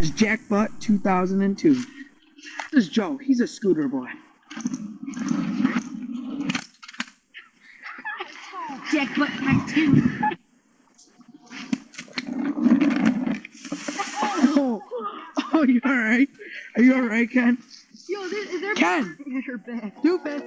It's Jackbutt 2002. This is Joe. He's a scooter boy. Jackbutt number 2. Oh, you all right? Are you all right, Ken? Yo, is there Ken! Your back. Stupid.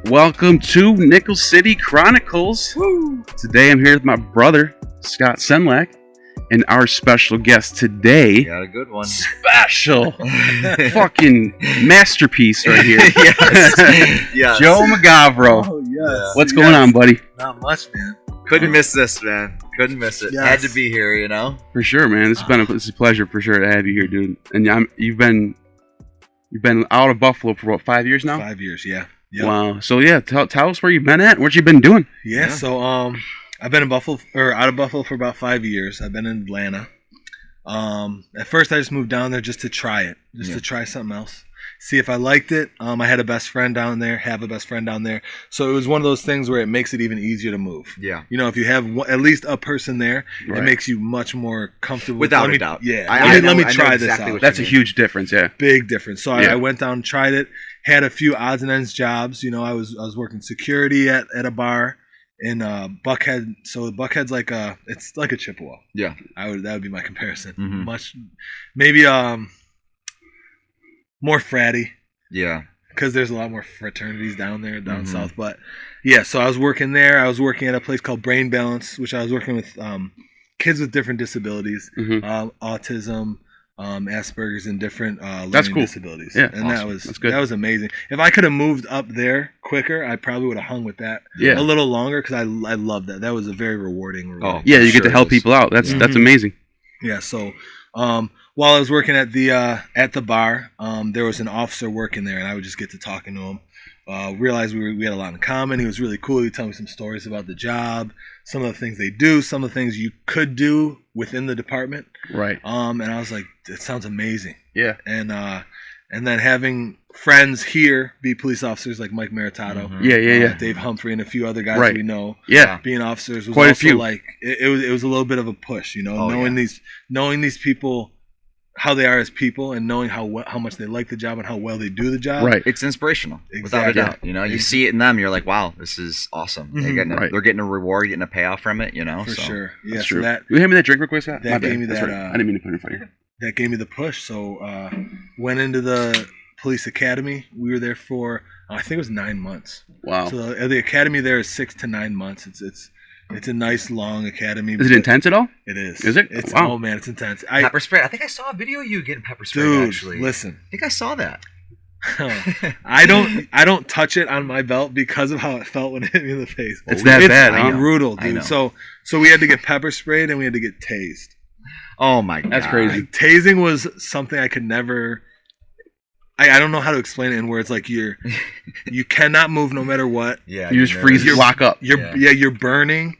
Welcome to Nickel City Chronicles. Woo! Today I'm here with my brother, Scott Senlak, and our special guest today. Got a good one. Special fucking masterpiece right here. Yes. Joe Mogavero. Oh, yes. What's going on, buddy? Not much, man. Couldn't miss this, man. Couldn't miss it. Yes. Had to be here, you know? For sure, man. This is a pleasure for sure to have you here, dude. And you've been out of Buffalo for what, 5 years now? 5 years, yeah. Yep. Wow. So yeah, tell us where you've been at. What you been doing? Yeah. So I've been in Buffalo or out of Buffalo for about 5 years. I've been in Atlanta. At first I just moved down there just to try it, to try something else, see if I liked it. I had a best friend down there, so it was one of those things where it makes it even easier to move. Yeah. You know, if you have at least a person there, Right. It makes you much more comfortable. Without a doubt. Yeah. I Let me know try exactly this what out. That's a huge difference. Yeah. Big difference. So Yeah. I went down, tried it, had a few odds and ends jobs. You know, I was working security at a bar in Buckhead. So Buckhead's it's like a Chippewa. Yeah. That would be my comparison. Mhm. Maybe more fratty Yeah. because there's a lot more fraternities down Mhm. south. But yeah, so I was working there. I was working at a place called Brain Balance, which I was working with kids with different disabilities, Mhm. autism, Asperger's, and different That's learning cool. disabilities. Yeah, and awesome. That's good. that was amazing. If I could have moved up there quicker, I probably would have hung with that Yeah. a little longer because I loved that. That was a very rewarding. Oh. Yeah, you get Sure to help is. people out. That's amazing. Yeah, so while I was working at the bar, there was an officer working there, and I would just get to talking to him. Realized we had a lot in common. He was really cool. He'd tell me some stories about the job, some of the things they do, some of the things you could do within the department. Right. And I was like, it sounds amazing. Yeah. And then having friends here be police officers like Mike Maritato, Yeah. Dave Humphrey, and a few other guys Right. we know. Yeah. Being officers was Quite a also few. like it was a little bit of a push, you know, Oh, knowing these people, how they are as people, and knowing how much they like the job and how well they do the job. Right. It's inspirational, without a Exactly. doubt. You know, you see it in them, you're like, wow, this is awesome. Mhm. They're getting a reward, getting a payoff from it, you know? For so. sure. Yeah, That's so true. that You hand me that drink real quick, Scott? that My bad. gave me That's that, right. I didn't mean to put it in front of you. gave me the push. So went into the police academy. We were there for I think it was 9 months. Wow. So the academy there is 6 to 9 months. It's a nice long academy. Is it intense at all? It is. Is it? It's Wow. Oh man, it's intense. Pepper spray. I think I saw a video of you getting pepper spray, Dude, actually. listen. I think I saw that. I don't touch it on my belt because of how it felt when it hit me in the face. It's that bad, I huh? know. Brutal, I know. dude. So we had to get pepper sprayed and we had to get tased. Oh, my God. That's crazy. Like, tasing was something I could never. I don't know how to explain it in words. Like you cannot move no matter what. Yeah. You just freeze, you lock up. You're burning,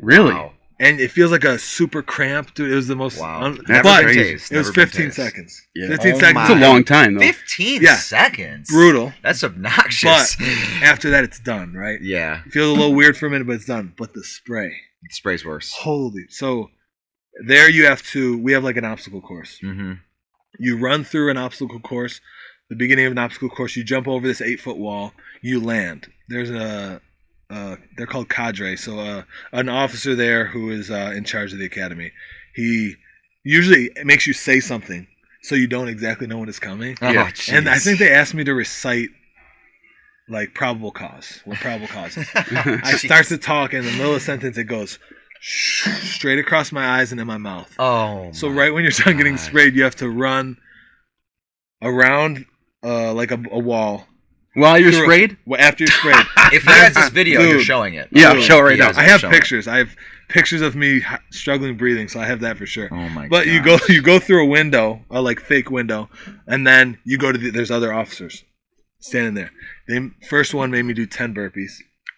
Really? Wow. and it feels like a super cramp, dude. It was the most. Wow. That's but crazy. tased. it was Never been 15 tased. seconds. Yeah. 15 Oh seconds. my. It's a long time, though. 15 Yeah. seconds. Brutal. That's obnoxious. But after that, it's done, right? Yeah. It feels a little weird for a minute, but it's done. But the spray, The spray's worse. holy. So there we have like an obstacle course. Mm-hmm. You run through an obstacle course. The beginning of an obstacle course, you jump over this 8-foot wall. You land. There's they're called cadre. So an officer there who is in charge of the academy. He usually makes you say something so you don't exactly know when it's coming. Oh, Yeah. jeez. And I think they asked me to recite like probable cause. What probable cause is. I start to talk, and in the middle of the sentence, it goes straight across my eyes and in my mouth. Oh. So my right when you're done getting God. sprayed, you have to run around like a wall. While you're Through a- sprayed? Well, after you're sprayed. If you guys this video, you're Dude. showing it. Yeah, Dude. show it right now. I have pictures. I have pictures of me struggling breathing, so I have that for sure. Oh my But God. you go through a window, a like fake window, and then you go to there's other officers. standing there. They first one made me do 10 burpees.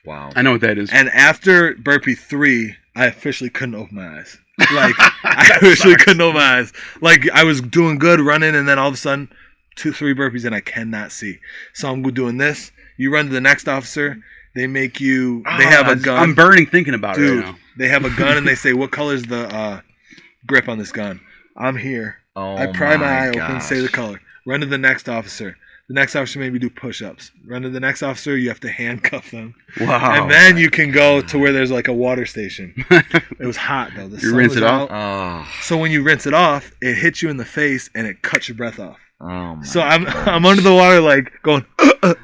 Wow. I know what that is. And after burpee 3, I officially couldn't open my eyes. Like, I officially couldn't open my eyes. Like, I was doing good running, and then all of a sudden, 2-3 burpees, and I cannot see. So I'm doing this. You run to the next officer. They make you. They have a gun. I'm burning thinking about it right now. They have a gun, and they say, "What color's the grip on this gun?" I'm here. Oh, I pry my eye gosh. open, say the color. Run to the next officer. The next officer made me do push-ups. Run to the next officer. You have to handcuff them. Wow. And then you can go to where there's like a water station. It was hot though. The You sun rinse was it off? out. Oh, So when you rinse it off, it hits you in the face and it cuts your breath off. oh my, So I'm under the water like going oh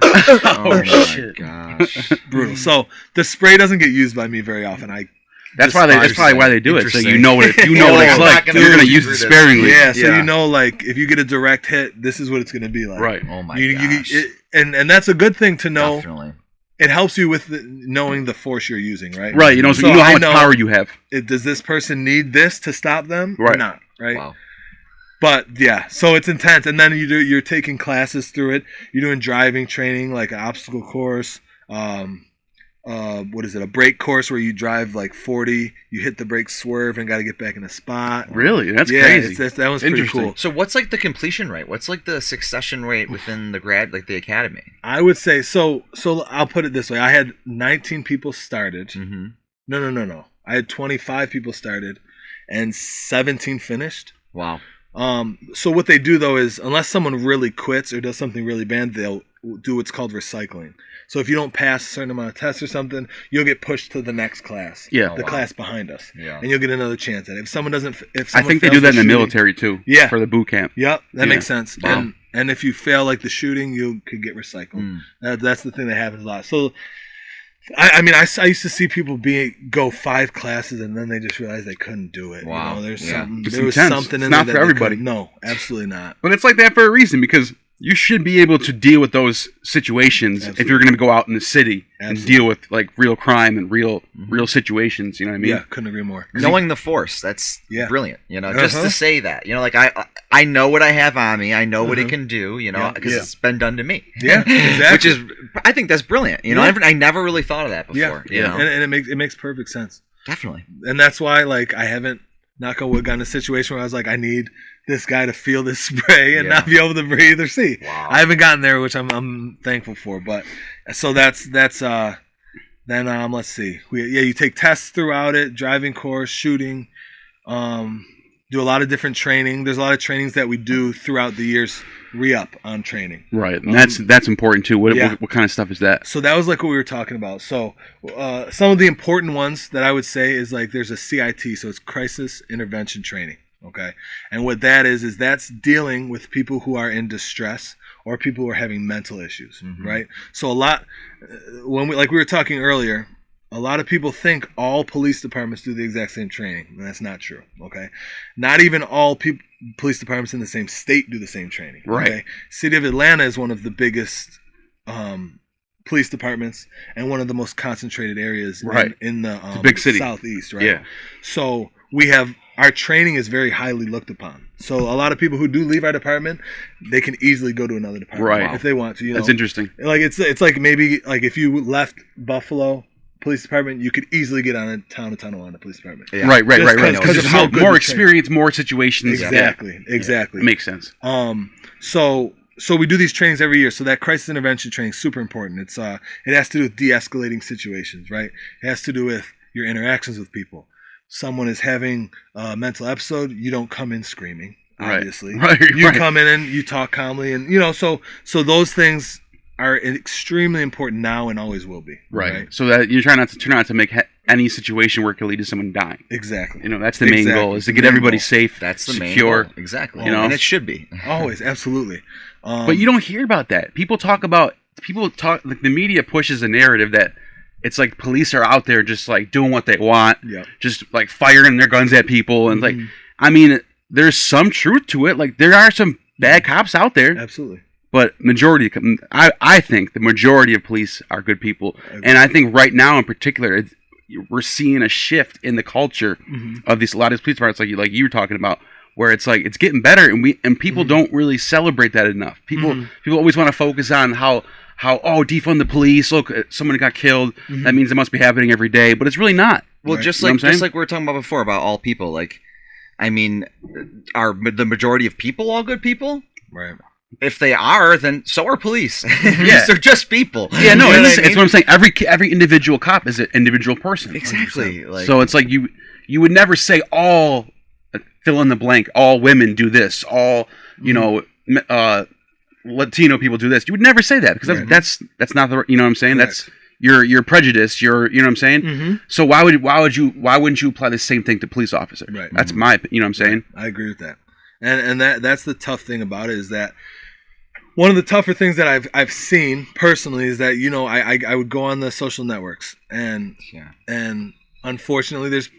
my shit. gosh. brutal. So the spray doesn't get used by me very often. That's probably why they do it, so you know what it's I'm like. not gonna You're gonna go use through it this. sparingly. Yeah, so you know, like if you get a direct hit, this is what it's gonna be like. Right. Oh my You, gosh. and that's a good thing to know. Definitely. It helps you with knowing the force you're using, right? Right. You know, so you know how much power you have. Does this person need this to stop them or Right. not? Right. Wow. But yeah, so it's intense, and then you're taking classes through it. You're doing driving training, like an obstacle course. What is it? A brake course where you drive like 40, you hit the brake, swerve, and got to get back in a spot. Really? That's yeah, crazy. that one's pretty Interesting. cool. So what's like the completion rate? What's like the succession rate within the the academy? I would say so. So I'll put it this way: I had 19 people started. Mm-hmm. No. I had 25 people started, and 17 finished. Wow. So what they do though is, unless someone really quits or does something really bad, they'll do what's called recycling. So if you don't pass a certain amount of tests or something, you'll get pushed to the next class. Yeah. the class behind us. Yeah. And you'll get another chance at it. If someone doesn't, I think they do that in the military too. Yeah. For the boot camp. Yep, that Yeah. makes sense. Wow. And if you fail like the shooting, you could get recycled. That's the thing that happens a lot. So, I mean, I used to see people go 5 classes and then they just realized they couldn't do it. Wow. You know, there's Yeah. something. It's There was intense. something It's in not there for that they everybody. couldn't- No, absolutely not. But it's like that for a reason, because you should be able to deal with those situations if Absolutely. you're going to go out in the city and Absolutely. deal with like real crime and real situations. You know what I mean? Yeah, couldn't agree more. Knowing the force, that's Yeah. brilliant. You know, just Uh-huh. to say that, you know, like I know what I have on me. I know what it can do. You know, Yeah. because Yeah. it's been done to me. Yeah, exactly. Which is, I think that's brilliant. You know, Yeah. I never really thought of that before. Yeah, You know, and it makes perfect sense. definitely. And that's why, like, I haven't, knock on wood, gotten in a situation where I was like, I need this guy to feel this spray and Yeah. not be able to breathe or see. Wow. I haven't gotten there, which I'm thankful for. But so that's then let's see. You take tests throughout it, driving course, shooting, do a lot of different training. There's a lot of trainings that we do throughout the years, re-up on training. Right. And that's important too. What kind of stuff is that? So that was like what we were talking about. So some of the important ones that I would say is like there's a CIT, so it's crisis intervention training. Okay, and what that is that's dealing with people who are in distress or people who are having mental issues, right? So a lot, when we were talking earlier, a lot of people think all police departments do the exact same training, and that's not true. Okay, not even all police departments in the same state do the same training. Right. Okay? City of Atlanta is one of the biggest police departments and one of the most concentrated areas Right. in the It's a big city. southeast, right? Yeah. So we have our training is very highly looked upon. So a lot of people who do leave our department, they can easily go to another department Right. if they want to. You know, That's interesting. like it's like maybe like if you left Buffalo Police Department, you could easily get on a town to tunnel on the police department. Yeah. Right. Just Because because there's of how good more the experience, more situations. Exactly. Yeah. Exactly. It makes sense. So we do these trainings every year. So that crisis intervention training is super important. It's it has to do with de-escalating situations, right? It has to do with your interactions with people. Someone is having a mental episode, you don't come in screaming, obviously. Right. You Right. come in and you talk calmly, and so those things are extremely important now and always will be. Right. So that you're trying not to turn out to make any situation where it could lead to someone dying. Exactly. That's the main goal, is to get Main everybody goal. safe, That's the secure. main goal. Exactly. You know? And it should be. Always, absolutely. But you don't hear about that. People talk, like the media pushes a narrative that it's like police are out there just like doing what they want, Yep. just like firing their guns at people. And like, I mean, there's some truth to it. Like there are some bad cops out there, Absolutely. but I think the majority of police are good people. And I think right now in particular, we're seeing a shift in the culture of a lot of these police departments, like you were talking about, where it's like it's getting better, and people don't really celebrate that enough. People always want to focus on how defund the police. Look, someone got killed. That means it must be happening every day, but it's really not. Well, just like we were talking about before about all people. Like, I mean, are the majority of people all good people? Right. If they are, then so are police. Yeah. They're just people. Yeah, no, You know it's what I mean? what I'm saying. Every individual cop is an individual person. Exactly. Like, So it's like you would never say all fill in the blank. All women do this. All Latino people do this. You would never say that because that's not the you know what I'm saying. Correct. That's you're prejudiced. You know what I'm saying. So why wouldn't you apply the same thing to police officers? Right. That's my you know what I'm saying. I agree with that, and that's the tough thing about it is that one of the tougher things that I've seen personally is that I would go on the social networks and unfortunately there's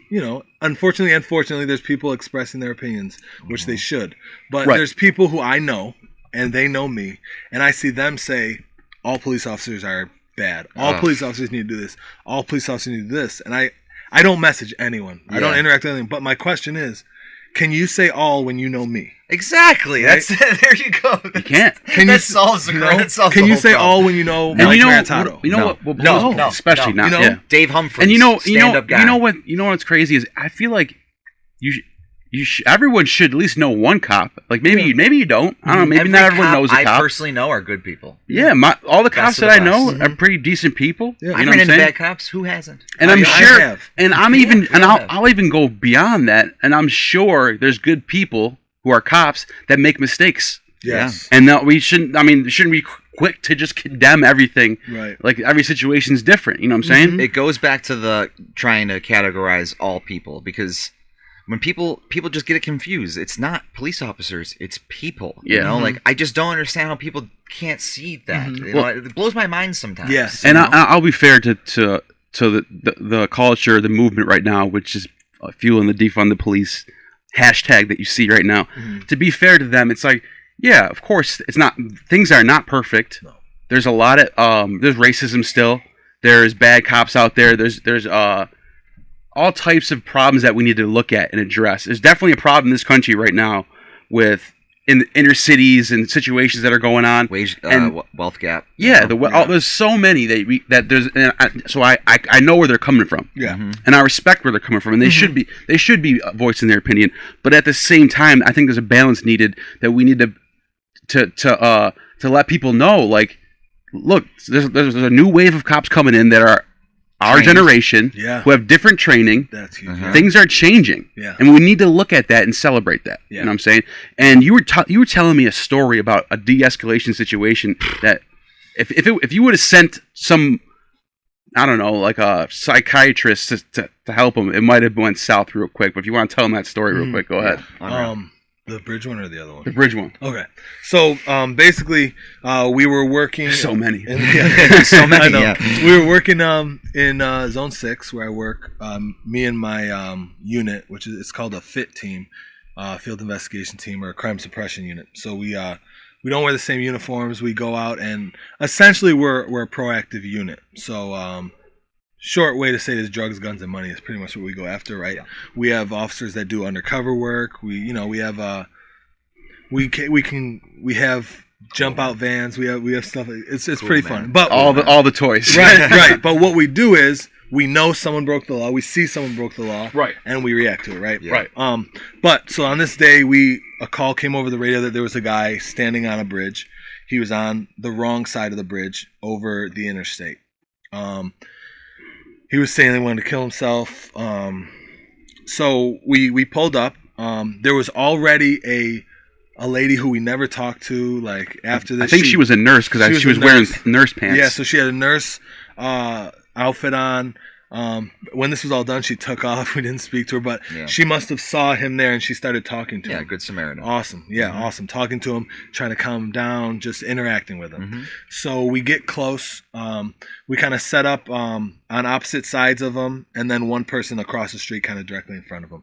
unfortunately there's people expressing their opinions, which they should, but there's people who I know and they know me, and I see them say all police officers are bad, all police officers need to do this, all police officers need to do this, and I don't message anyone, I don't interact with anyone, but my question is, can you say all when you know me? exactly. Right? That's there. You go. You can't. That solves the that solves Can the you whole say problem. all when you know And Mike you know Maratado? what No, especially no. not. You know? Yeah. Dave Humphries? And you know stand-up guy. what's crazy is I feel like everyone should at least know one cop. Like maybe you don't. I don't know. Maybe Every not everyone cop knows a I cop. personally know are good people. Yeah, all the cops Best of that I the know best. are pretty decent people. Yeah. You I've know ran what I'm into saying? bad cops. Who hasn't? And I'm I sure, have. and I'll even go beyond that. And I'm sure there's good people who are cops that make mistakes. Yes. And that we shouldn't be quick to just condemn everything. Right. Like every situation's different. You know what I'm saying? It goes back to the trying to categorize all people, because when people just get it confused, it's not police officers, it's people. Yeah. You know, like I just don't understand how people can't see that. You know, it blows my mind sometimes. Yes. And you know? I'll be fair to the culture, the movement right now, which is fueling the defund the police hashtag that you see right now. To be fair to them, it's like, yeah, of course, things are not perfect. No. There's a lot of there's racism still. There's bad cops out there. There's all types of problems that we need to look at and address. There's definitely a problem in this country right now with in the inner cities and situations that are going on. Wealth gap. Yeah, there's so many so I know where they're coming from. Yeah. And I respect where they're coming from, and they should be voicing their opinion. But at the same time, I think there's a balance needed that we need to let people know. Like, look, there's a new wave of cops coming in that are our generation, who have different training. That's huge. Things are changing, and we need to look at that and celebrate that. You know what I'm saying? And you were telling me a story about a de-escalation situation that if you would have sent some, I don't know, like a psychiatrist to help him, it might have went south real quick. But if you want to tell him that story real quick, go ahead. The bridge one or the other one? The bridge one. Okay. So basically, we were working. There's so many. So many. I know. Yeah. We were working in Zone 6 where I work. Me and my unit, it's called a FIT team, Field Investigation Team, or a Crime Suppression Unit. So we don't wear the same uniforms. We go out and essentially we're a proactive unit. So short way to say it is drugs, guns, and money is pretty much what we go after, right? Yeah. We have officers that do undercover work. We have jump out vans. We have stuff. It's cool, pretty fun. But all the toys. Right. But what we do is we know someone broke the law. We see someone broke the law. Right. And we react to it. Right. Yeah. Right. But so on this day, a call came over the radio that there was a guy standing on a bridge. He was on the wrong side of the bridge over the interstate. He was saying he wanted to kill himself. So we pulled up. There was already a lady who we never talked to. Like after this, I think she was a nurse because she was wearing nurse pants. Yeah, so she had a nurse outfit on. When this was all done, she took off. We didn't speak to her, but she must have saw him there and she started talking to him. Yeah, good Samaritan. Awesome. Yeah, awesome. Talking to him, trying to calm him down, just interacting with him. So we get close. We kind of set up on opposite sides of him, and then one person across the street kind of directly in front of him.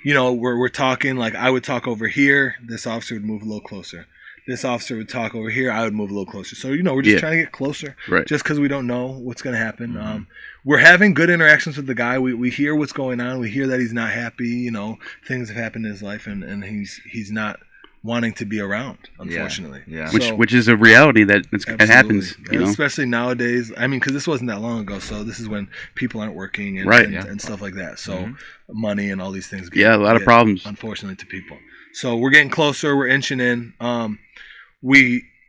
We're talking, like I would talk over here. This officer would move a little closer. this officer would talk over here, I would move a little closer. So we're just trying to get closer, Right. just because we don't know what's going to happen. We're having good interactions with the guy. We hear what's going on. We hear that he's not happy. Things have happened in his life, and he's not wanting to be around, unfortunately. Yeah. Which is a reality that it Absolutely. happens. Especially nowadays. I mean, because this wasn't that long ago. So this is when people aren't working and, Right. and stuff like that. So money and all these things. A lot of problems. Unfortunately, to people. So we're getting closer. We're inching in.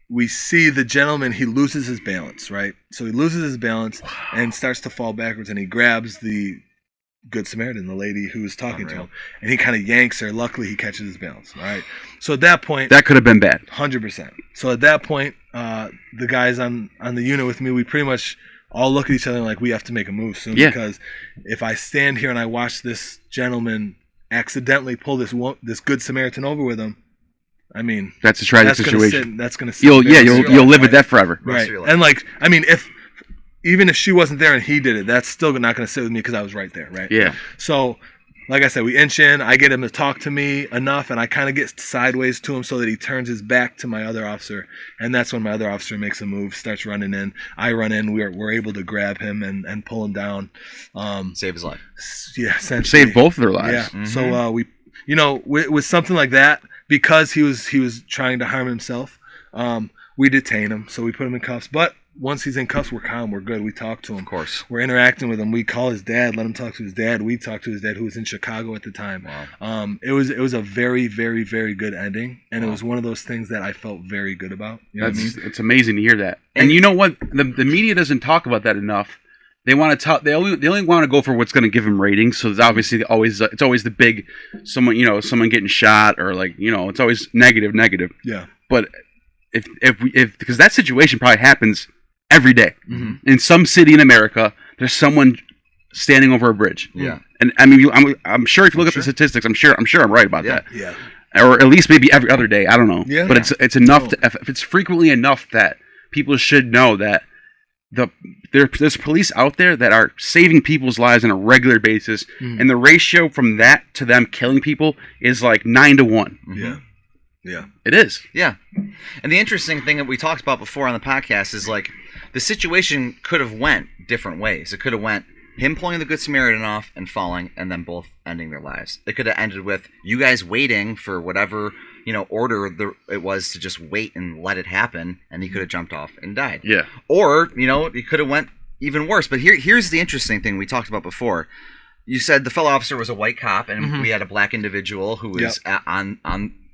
We see the gentleman. He loses his balance. Right. So he loses his balance and starts to fall backwards. And he grabs the Good Samaritan, the lady who was talking to him, and he kind of yanks her. Luckily, he catches his balance. All right. So at that point, That could have been bad. 100%. So at that point, the guys on the unit with me, we pretty much all look at each other like we have to make a move soon, because if I stand here and I watch this gentleman accidentally pull this Good Samaritan over with him, I mean, That's a tragic situation. That's gonna sit. You'll there. you'll live with that forever. Right. And I mean, even if she wasn't there and he did it, that's still not going to sit with me because I was right there, right? Yeah. So, like I said, we inch in. I get him to talk to me enough, and I kind of get sideways to him so that he turns his back to my other officer, and that's when my other officer makes a move, starts running in. I run in. We're able to grab him and pull him down. Save his life. Yeah, essentially. Save both of their lives. Yeah. So we, with something like that, because he was trying to harm himself, we detain him. So we put him in cuffs, but once he's in cuffs, we're calm, we're good. We talk to him. Of course. We're interacting with him. We call his dad, let him talk to his dad. We talk to his dad, who was in Chicago at the time. Wow. It was a very, very, very good ending, and it was one of those things that I felt very good about. You know what I mean? It's amazing to hear that. And you know what? The media doesn't talk about that enough. They want to talk. They only want to go for what's going to give them ratings. So it's obviously always the big someone getting shot, or it's always negative. Yeah. But if because that situation probably happens every day in some city in America, there's someone standing over a bridge. Yeah. And I mean, I'm sure if you look at the statistics, I'm sure I'm right about that. Yeah. Or at least maybe every other day. I don't know. Yeah. But it's enough to, if it's frequently enough that people should know that there's police out there that are saving people's lives on a regular basis, and the ratio from that to them killing people is like 9 to 1. Yeah. Yeah. It is. Yeah. And the interesting thing that we talked about before on the podcast is the situation could have went different ways. It could have went him pulling the Good Samaritan off and falling, and then both ending their lives. It could have ended with you guys waiting for whatever order it was to just wait and let it happen, and he could have jumped off and died. Yeah. Or it could have went even worse. But here's the interesting thing we talked about before. You said the fellow officer was a white cop, and we had a black individual who was on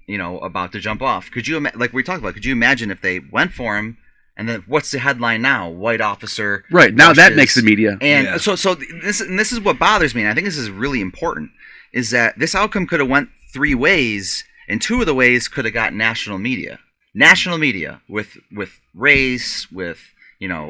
about to jump off. Could you like we talked about? Could you imagine if they went for him? And then what's the headline now? White officer. Right. Now that makes the media. And so this is what bothers me, and I think this is really important, is that this outcome could have went 3 ways, and 2 of the ways could have got national media. National media with race, with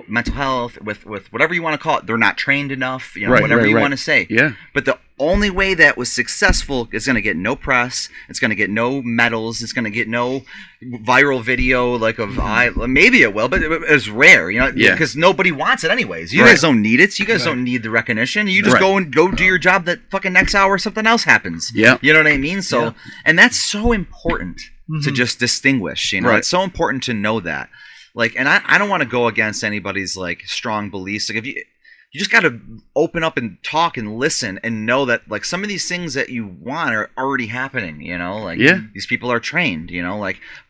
mental health, with whatever you want to call it. They're not trained enough, whatever you want to say. Yeah. But the only way that was successful is going to get no press. It's going to get no medals. It's going to get no viral video maybe it will, but it's rare, because nobody wants it anyways. You guys don't need it. You guys don't need the recognition. You just go do your job. That fucking next hour something else happens. Yeah. You know what I mean? So, and that's so important to just distinguish. It's so important to know that. And I don't want to go against anybody's strong beliefs. If you just got to open up and talk and listen and know that some of these things that you want are already happening. These people are trained.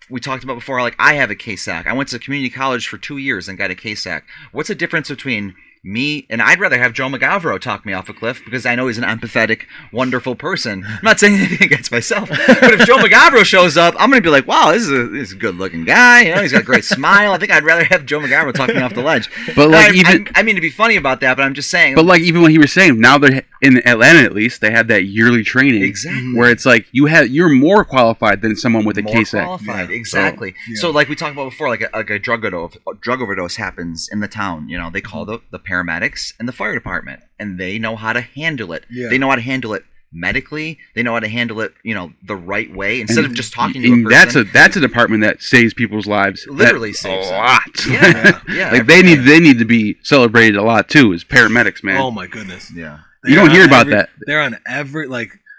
We talked about before. I have a KSAC. I went to community college for 2 years and got a KSAC. What's the difference between me, and I'd rather have Joe Mogavero talk me off a cliff because I know he's an empathetic, wonderful person. I'm not saying anything against myself, but if Joe Mogavero shows up, I'm going to be like, wow, this is a good-looking guy. He's got a great smile. I think I'd rather have Joe Mogavero talk me off the ledge. But I mean to be funny about that, but I'm just saying. But even what he was saying, now they're in Atlanta at least, they have that yearly training, exactly, where it's you're more qualified than someone with a KSAC. More qualified, exactly. So we talked about before, a drug overdose happens in the town. They call the paramedics and the fire department, and they know how to handle it. Yeah. They know how to handle it medically. They know how to handle it, the right way instead of just talking to a person. That's a department that saves people's lives. Literally saves a lot. Yeah. They need to be celebrated a lot too as paramedics, man. Oh my goodness. Yeah. You don't hear about that. They're on every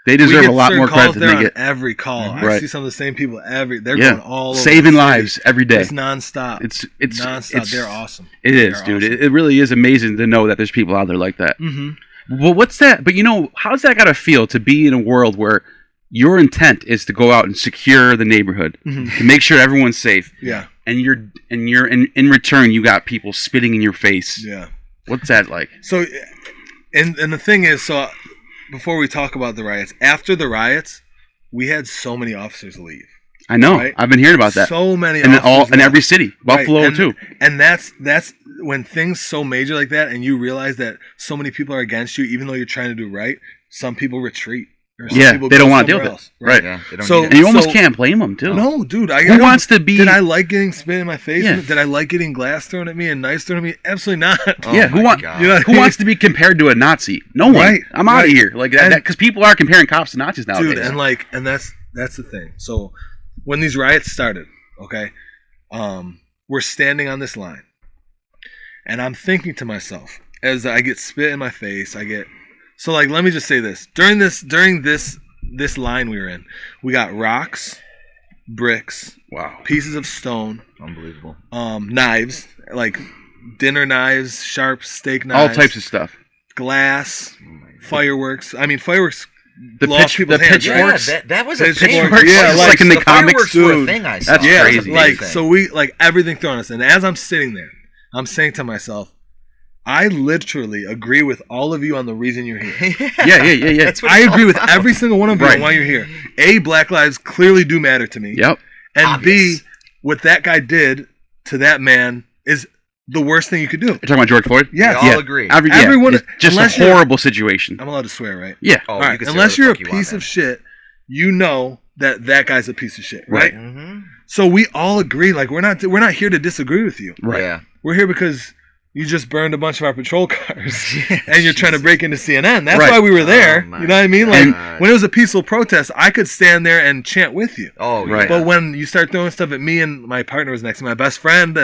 They deserve get a lot certain more calls, credit than they're they on get. every call. I Right. see some of the same people they're Yeah, going all over saving the city. lives every day. It's nonstop. It's nonstop. They're awesome. It is, They're dude. awesome. It really is amazing to know that there's people out there like that. Mm-hmm. Well, what's that? But how's that gotta feel to be in a world where your intent is to go out and secure the neighborhood, to make sure everyone's safe, Yeah. and you're in return you got people spitting in your face. Yeah. What's that like? So, and the thing is, so before we talk about the riots, after the riots, we had so many officers leave. I know. Right? I've been hearing about that. So many and officers in left. every city, Buffalo Right. too. And that's when things so major like that, and you realize that so many people are against you, even though you're trying to do right. Some people retreat. Or some Yeah, people they go don't want to deal somewhere with it. else, Right. Yeah, they don't So- need And it. you almost can't blame them too. No, dude. Who wants to be? Did I like getting spit in my face? Yeah. Did I like getting glass thrown at me and knives thrown at me? Absolutely not. Oh yeah, my God. You know what I who mean? wants to be compared to a Nazi? No one. Right, I'm out of right. here. Like that, And- because people are comparing cops to Nazis nowadays. Dude, and that's the thing. So when these riots started, okay, we're standing on this line, and I'm thinking to myself as I get spit in my face, so like let me just say this during this line we were in, we got rocks, bricks, Wow. pieces of stone, Unbelievable. knives like dinner knives, sharp steak All knives, types of stuff. glass, fireworks. I mean fireworks. The blow off people's hands, right? pitchforks. That was a Pitchforks, thing. yeah, It's like in the the comics, fireworks were a dude. thing I saw. That's Yeah, crazy. like Thing. so we like everything thrown at us, and as I'm sitting there, I'm saying to myself, I literally agree with all of you on the reason you're here. Yeah. That's what I it's all agree with about. every single one of you Right. on why you're here. A, Black lives clearly do matter to me. Yep. And Obvious. B, what that guy did to that man is the worst thing you could do. You're talking about George Floyd? Yes. We all agree. Everyone- It's just a unless you're- horrible situation. I'm allowed to swear, right? Yeah. Oh, All you right. can say Unless whatever you're a the fuck you want, piece man. of shit, you know that guy's a piece of shit, right? Mhm. So we all agree. Like we're not here to disagree with you. Right. Yeah. We're here because you just burned a bunch of our patrol cars and you're trying to break into CNN. That's Right. why we were there. Oh, my You know what I mean? Like God. when it was a peaceful protest, I could stand there and chant with you. Oh, Right. yeah. But when you start throwing stuff at me and my partner was next to me, my best friend,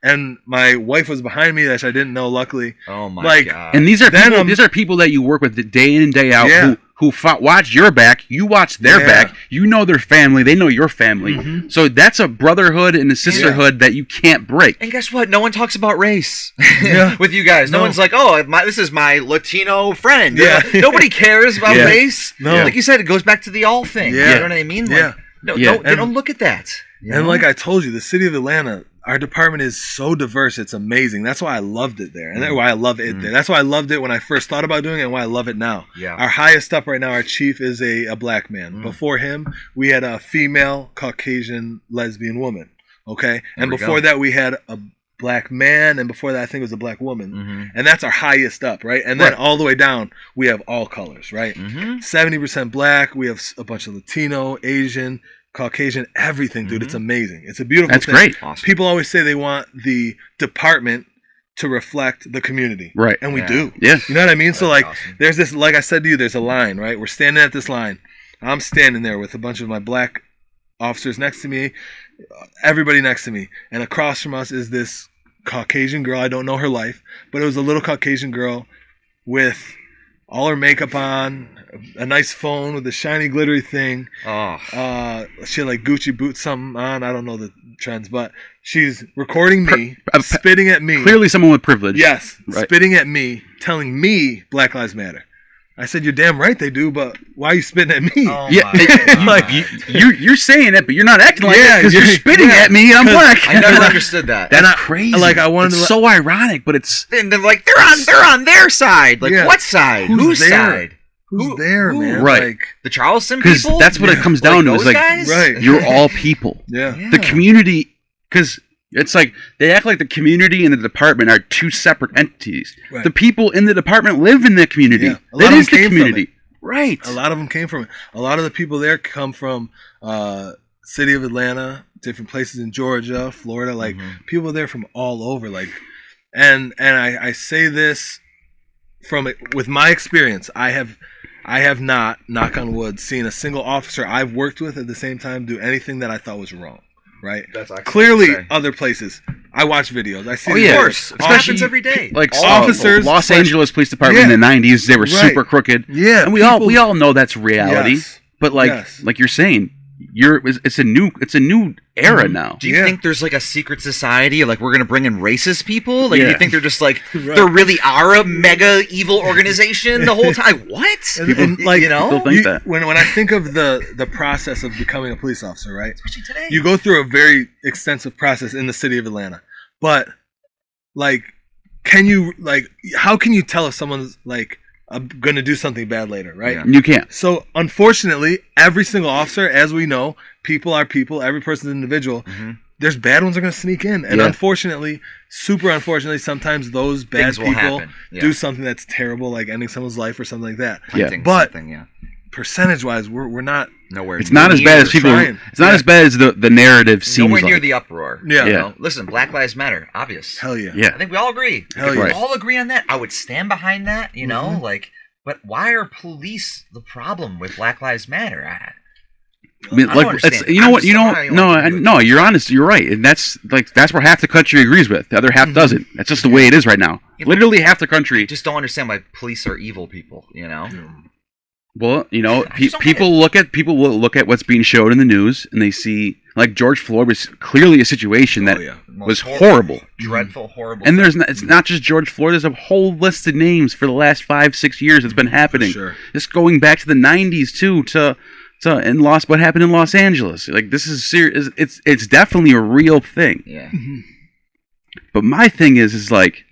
and my wife was behind me that I didn't know, luckily. Oh my like, God. And these are Then, people. These are people that you work with day in and day out. Yeah. Who watch your back. You watch their Yeah. back. You know their family. They know your family. So that's a brotherhood and a sisterhood that you can't break. And guess what? No one talks about race Yeah. with you guys. No, No. one's like, "Oh, this is my Latino friend." Yeah. Nobody cares about Yeah. race. No. Like you said, it goes back to the all thing. Yeah. You know what I mean? Like, Yeah. No, Yeah. they don't look at that. you And know? like I told you, the city of Atlanta, our department is so diverse. It's amazing. That's why I loved it there. And that's why I love it there. That's why I loved it when I first thought about doing it and why I love it now. Yeah. Our highest up right now, our chief is a black man. Before him, we had a female Caucasian lesbian woman. Okay? And we before go. that, we had a black man. And before that, I think it was a black woman. And that's our highest up, right? And then Right. all the way down, we have all colors, right? 70% black. We have a bunch of Latino, Asian, Caucasian, everything, dude. It's amazing. It's a beautiful That's thing. great. Awesome. People always say they want the department to reflect the community. Right. And we Yeah. do. Yeah. You know what I mean? So That's like awesome. there's this, like I said to you, there's a line, right? We're standing at this line. I'm standing there with a bunch of my black officers next to me, everybody next to me. And across from us is this Caucasian girl. I don't know her life, but it was a little Caucasian girl with all her makeup on, a nice phone with a shiny glittery thing. Oh. She had like Gucci boots something on. I don't know the trends, but she's recording me, Per- spitting at me. Clearly, someone with privilege. Yes, Right. spitting at me, telling me Black Lives Matter. I said, "You're damn right they do, but why are you spitting at me?" Oh Yeah, my Like, God. you're saying it, but you're not acting like Yeah, it because you're you're- spitting yeah. at me and I'm black. I never understood that. That's And I- crazy. like, I wanted it's to- so ironic, but it's And they're like, they're on their side. Like, Yeah. what side? Who's Whose there? side? Who's Who- there, who? man? Right. Like, The Charleston because people? that's what it comes down to. Those Is like guys? right. you're all people. yeah. Yeah. The community, because it's like they act like the community and the department are two separate entities. Right. The people in the department live in the community. Yeah. A lot That of is them the came from community. it. Right. A lot of them came from it. A lot of the people there come from city of Atlanta, different places in Georgia, Florida. Like people there from all over. Like, and I say this with my experience. I have not, knock on wood, seen a single officer I've worked with at the same time do anything that I thought was wrong. right? That's excellent Clearly, to say. other places. I watch videos. I see. Oh, these yeah. Of videos. course, it happens every day. Like officers, Los like- Angeles Police Department in the '90s, they were Right. super crooked. Yeah, and we people- all know that's reality. Yes. But like Yes. like you're saying, it's a new era now. Do you Yeah. think there's like a secret society? Like we're gonna bring in racist people? Like do Yeah. you think they're just like Right. there really are a mega evil organization the whole time? What? And, like, you know, Still think that. when I think of the process of becoming a police officer, right? especially today. You go through a very extensive process in the city of Atlanta, but like, how can you tell if someone's like going to do something bad later, right? Yeah. You can't. So unfortunately, every single officer, as we know, people are people. Every person's an individual. Mhm. There's bad ones are going to sneak in, and Yeah. unfortunately, super unfortunately, sometimes those bad Things will people happen. Yeah. do something that's terrible, like ending someone's life or something like that. Planting But- something, yeah. Percentage-wise, we're not. Nowhere. It's not as near- bad as people. trying. It's not Yeah. as bad as the narrative seems Nowhere near like. the uproar. Yeah. You Yeah. know? Listen, Black Lives Matter. Obvious. Hell yeah. Yeah. I think we all agree. Hell If yeah. we all agree on that, I would stand behind that. You know, Mhm. like. But why are police the problem with Black Lives Matter? I mean, I like don't it's, understand. you know I'm what just you know. not even No, wanting to do it. no, you're honest. You're right, and that's where half the country agrees with. The other half Mhm. doesn't. That's just the way it is right now. Yeah, but- Literally half the country. I just don't understand why police are evil people. You know. Well, you know, I just don't get people will look at what's being showed in the news, and they see like George Floyd was clearly a situation that Oh, yeah. was Most horrible. dreadful, horrible. And it's not just George Floyd. There's a whole list of names for the last 5-6 years that's been happening. Sure. Just going back to the '90s too, what happened in Los Angeles. Like this is serious. It's definitely a real thing. Yeah. But my thing is like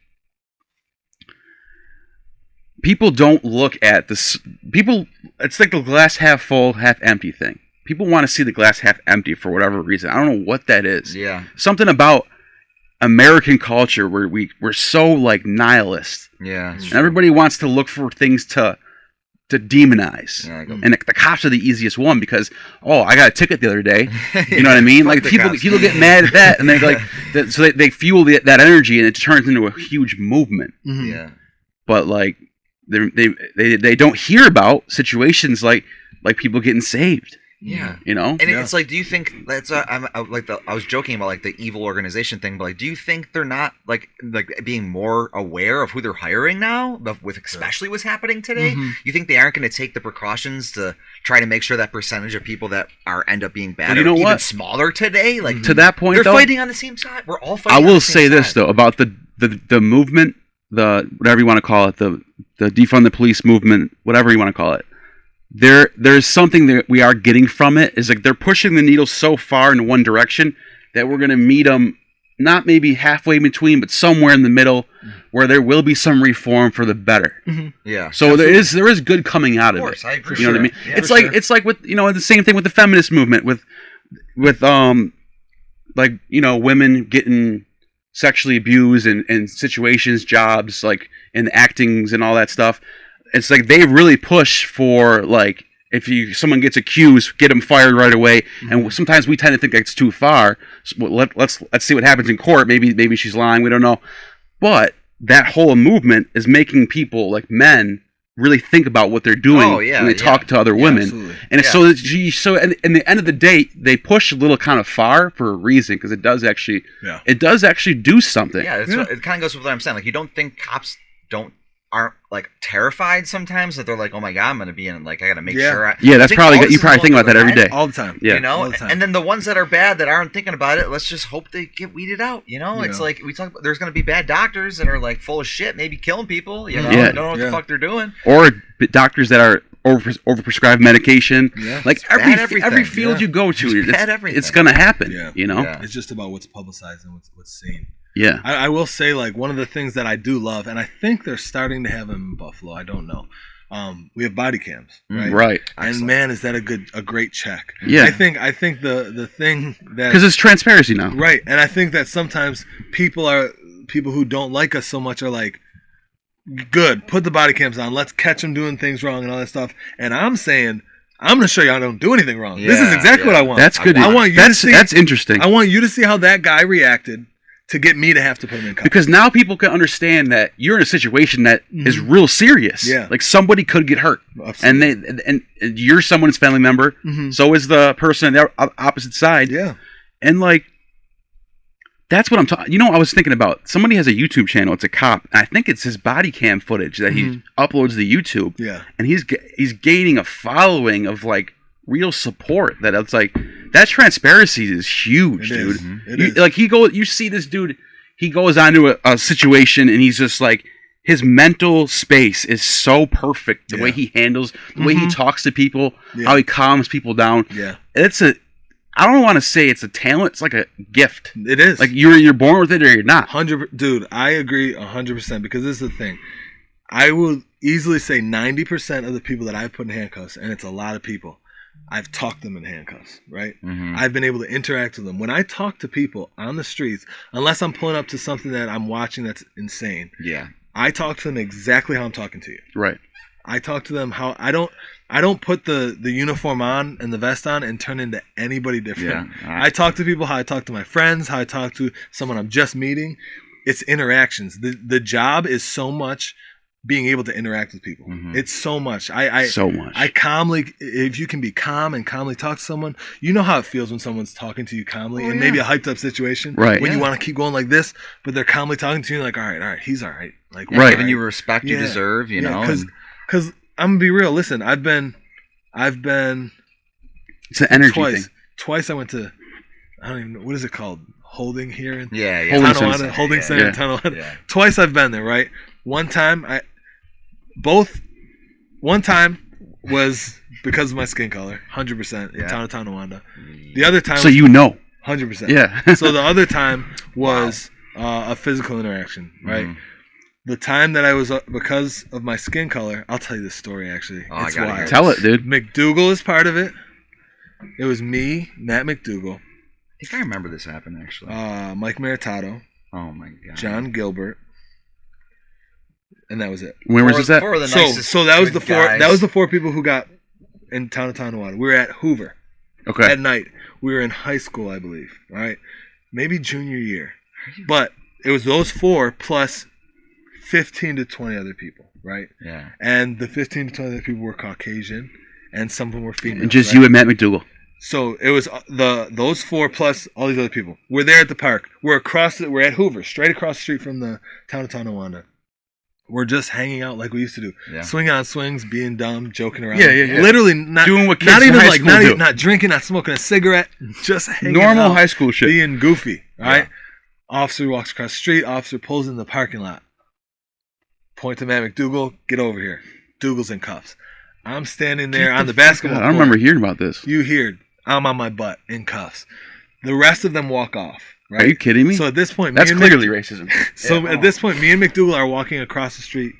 people don't look at this. People, it's like the glass half full, half empty thing. People want to see the glass half empty for whatever reason. I don't know what that is. Yeah. Something about American culture where we're so like nihilist, Yeah. and everybody wants to look for things to demonize. Yeah, I go- And the cops are the easiest one because I got a ticket the other day. You know what I mean? Fuck Like the people cops. get mad at that, and they're like, so they fuel that energy, and it turns into a huge movement. Mhm. Yeah. But like they don't hear about situations like people getting saved. Yeah. You know? And Yeah. it's like, do you think that's I was joking about like the evil organization thing, but like, do you think they're not like being more aware of who they're hiring now, with especially what's happening today? Mhm. You think they aren't going to take the precautions to try to make sure that percentage of people that end up being bad Well, you are know even what? smaller today? Like To that point, they're though, fighting on the same side. We're all fighting. I on will the same say this side. though about the movement, the whatever you want to call it, the defund the police movement, whatever you want to call it. There's something that we are getting from it is like they're pushing the needle so far in one direction that we're going to meet them not maybe halfway between, but somewhere in the middle where there will be some reform for the better. Yeah. So there is good coming out of, Of course, it. I agree. You know what I mean? Yeah, it's for like sure. it's like with the same thing with the feminist movement with like women getting sexually abused in situations, jobs, like in actings and all that stuff. It's like they really push for like if someone gets accused, get them fired right away. And sometimes we tend to think that's too far. So let's see what happens in court. Maybe she's lying. We don't know. But that whole movement is making people like men really think about what they're doing Oh, yeah, when they talk to other women. absolutely. And it's so in the end of the day, they push a little kind of far for a reason because it does actually do something. Yeah, it kind of goes with what I'm saying. Like, you don't think cops aren't like terrified sometimes that they're like, oh my god, I'm going to be in, like, I got to make Yeah. sure. Yeah, I that's think probably all this you is probably going think about through that every their day. head, All the time. Yeah. You know, all the time. and then the ones that are bad that aren't thinking about it, let's just hope they get weeded out. You know, it's Yeah. like we talk about. There's going to be bad doctors that are like full of shit, maybe killing people. You know, Yeah. don't know what Yeah. the fuck they're doing. Or doctors that are overprescribed medication. Yeah. Like bad every everything. field Yeah. you go to, It's bad everything. it's gonna happen. Yeah. You know. Yeah. It's just about what's publicized and what's seen. Yeah. I will say, like, one of the things that I do love, and I think they're starting to have them in Buffalo. I don't know. We have body cams, right? Right. And Excellent. man, is that a great check? Yeah. I think the thing that Because it's transparency now. right, and I think that sometimes people who don't like us so much are like, good, put the body cams on, let's catch them doing things wrong and all that stuff. And I'm saying, I'm going to show you I don't do anything wrong. This is Yeah, exactly what I want. That's good. I want you to see. That's interesting. I want you to see how that guy reacted to get me to have to put him in cuffs. Because now people can understand that you're in a situation that is real serious. Yeah. Like somebody could get hurt. Absolutely. And you're someone's family member. Mhm. So is the person on the opposite side. Yeah. And like, that's what I'm talking. You know, I was thinking about. Somebody has a YouTube channel. It's a cop. And I think it's his body cam footage that he uploads to YouTube. Yeah. And he's gaining a following of like real support. That it's like that transparency is huge, dude. It is. Like you see this dude. He goes onto a situation and he's just like, his mental space is so perfect. The way he handles, the way he talks to people, how he calms people down. Yeah. I don't want to say it's a talent. It's like a gift. It is. Like you're born with it or you're not. Dude, I agree 100% because this is the thing. I will easily say 90% of the people that I've put in handcuffs, and it's a lot of people, I've talked them in handcuffs, right? I've been able to interact with them. When I talk to people on the streets, unless I'm pulling up to something that I'm watching that's insane, I talk to them exactly how I'm talking to you. Right. I talk to them how I don't put the uniform on and the vest on and turn into anybody different. Yeah. I talk to people how I talk to my friends, how I talk to someone I'm just meeting. It's interactions. The job is so much being able to interact with people. It's so much. So much. I calmly, if you can be calm and calmly talk to someone, you know how it feels when someone's talking to you calmly in maybe a hyped up situation. Right. When you want to keep going like this, but they're calmly talking to you like, all right, he's all right. Like, right. Giving you respect you deserve, you know. Because I'm gonna be real. Listen, I've been. It's an energy thing. Twice I went to. I don't even know what is it called. Holding here in Holding Tonawanda, Holding Center in Tonawanda. Yeah. Twice I've been there. Right. One time was because of my skin color, 100% in town of Tonawanda. The other time, so you know, 100%. Yeah. So the other time was a physical interaction. Right. The time that I was because of my skin color, I'll tell you this story actually. It's wild. Tell it, dude. McDougal is part of it. It was me, Matt McDougal. I think I remember this happened actually. Mike Maritato, Oh my god. John Gilbert, and that was it. Where was this at? So that was the four. guys. That was the four people who got in town of Tonawanda. We were at Hoover Okay. at night. We were in high school, I believe. Right, maybe junior year, but it was those four plus 15 to 20 other people. Right. Yeah. And the 15 to 20 other people were Caucasian, and some of them were female. And just right? you and Matt McDougal. So it was those four plus all these other people. We're there at the park. We're at Hoover, straight across the street from the town of Tonawanda. We're just hanging out like we used to do. Yeah. Swinging on swings, being dumb, joking around. Yeah. Literally not Doing what kids not in even high like school do. not drinking, not smoking a cigarette, just hanging Normal out, high school shit. being goofy. All right. Officer walks across the street. Officer pulls in the parking lot. Point to Matt McDougal. Get over here. Dougal's in cuffs. I'm standing there on the basketball I court. don't remember hearing about this. You hear, I'm on my butt in cuffs. The rest of them walk off. Right? Are you kidding me? So at this point, That's clearly racism. So at this point, me and McDougal are walking across the street,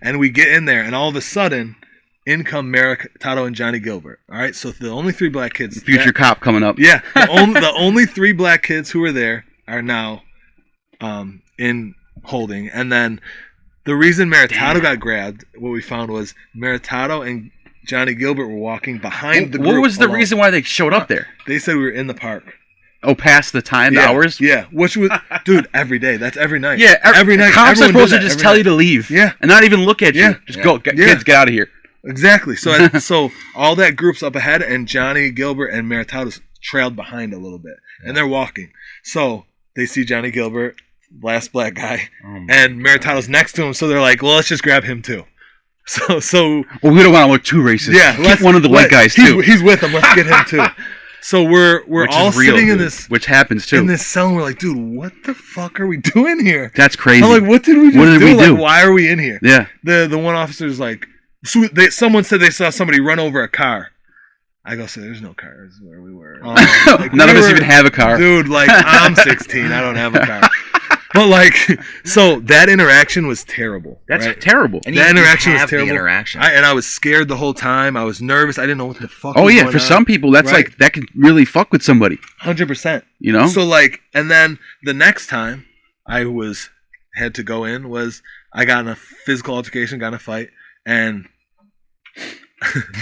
and we get in there, and all of a sudden, in come Maritato and Johnny Gilbert. All right, so the only three black kids. Future cop coming up. Yeah, the only three black kids who were there are now in holding, and then the reason Maritato got grabbed, what we found was Maritato and Johnny Gilbert were walking behind the group. What was the alone. reason why they showed up there? They said we were in the park. Oh, past the time, the hours? Yeah, which was, dude, every day. That's every night. Yeah, every night. Cops are everyone supposed did to that just every tell night. you to leave. Yeah. And not even look at you. Yeah. Just go, Yeah. kids, get out of here. Exactly. So all that group's up ahead, and Johnny Gilbert and Maritato's trailed behind a little bit, and they're walking. So they see Johnny Gilbert, last black guy, and Maritato's next to him. So they're like, well, let's just grab him too. So Well, we don't want to look too racist. yeah, Keep one of the white guys too. He's with them. Let's get him too. So we're Which all is real, sitting in dude, this which happens too. in this cell. And we're like, dude, what the fuck are we doing here? That's crazy. I'm like, what did we just What did do? we Like, do? why are we in here? Yeah. The one officer's like, someone said they saw somebody run over a car. I go, so there's no cars where we were. Like, None of we us were- even have a car. Dude, like, I'm 16. I don't have a car. But, like, so that interaction was terrible. That's right? terrible. And That interaction was have the terrible. interaction. I was scared the whole time. I was nervous. I didn't know what the fuck Oh was yeah, going for on. some people, that's Right. like that can really fuck with somebody. 100%. You know? So, like, and then the next time I had to go in was I got in a physical altercation, got in a fight, and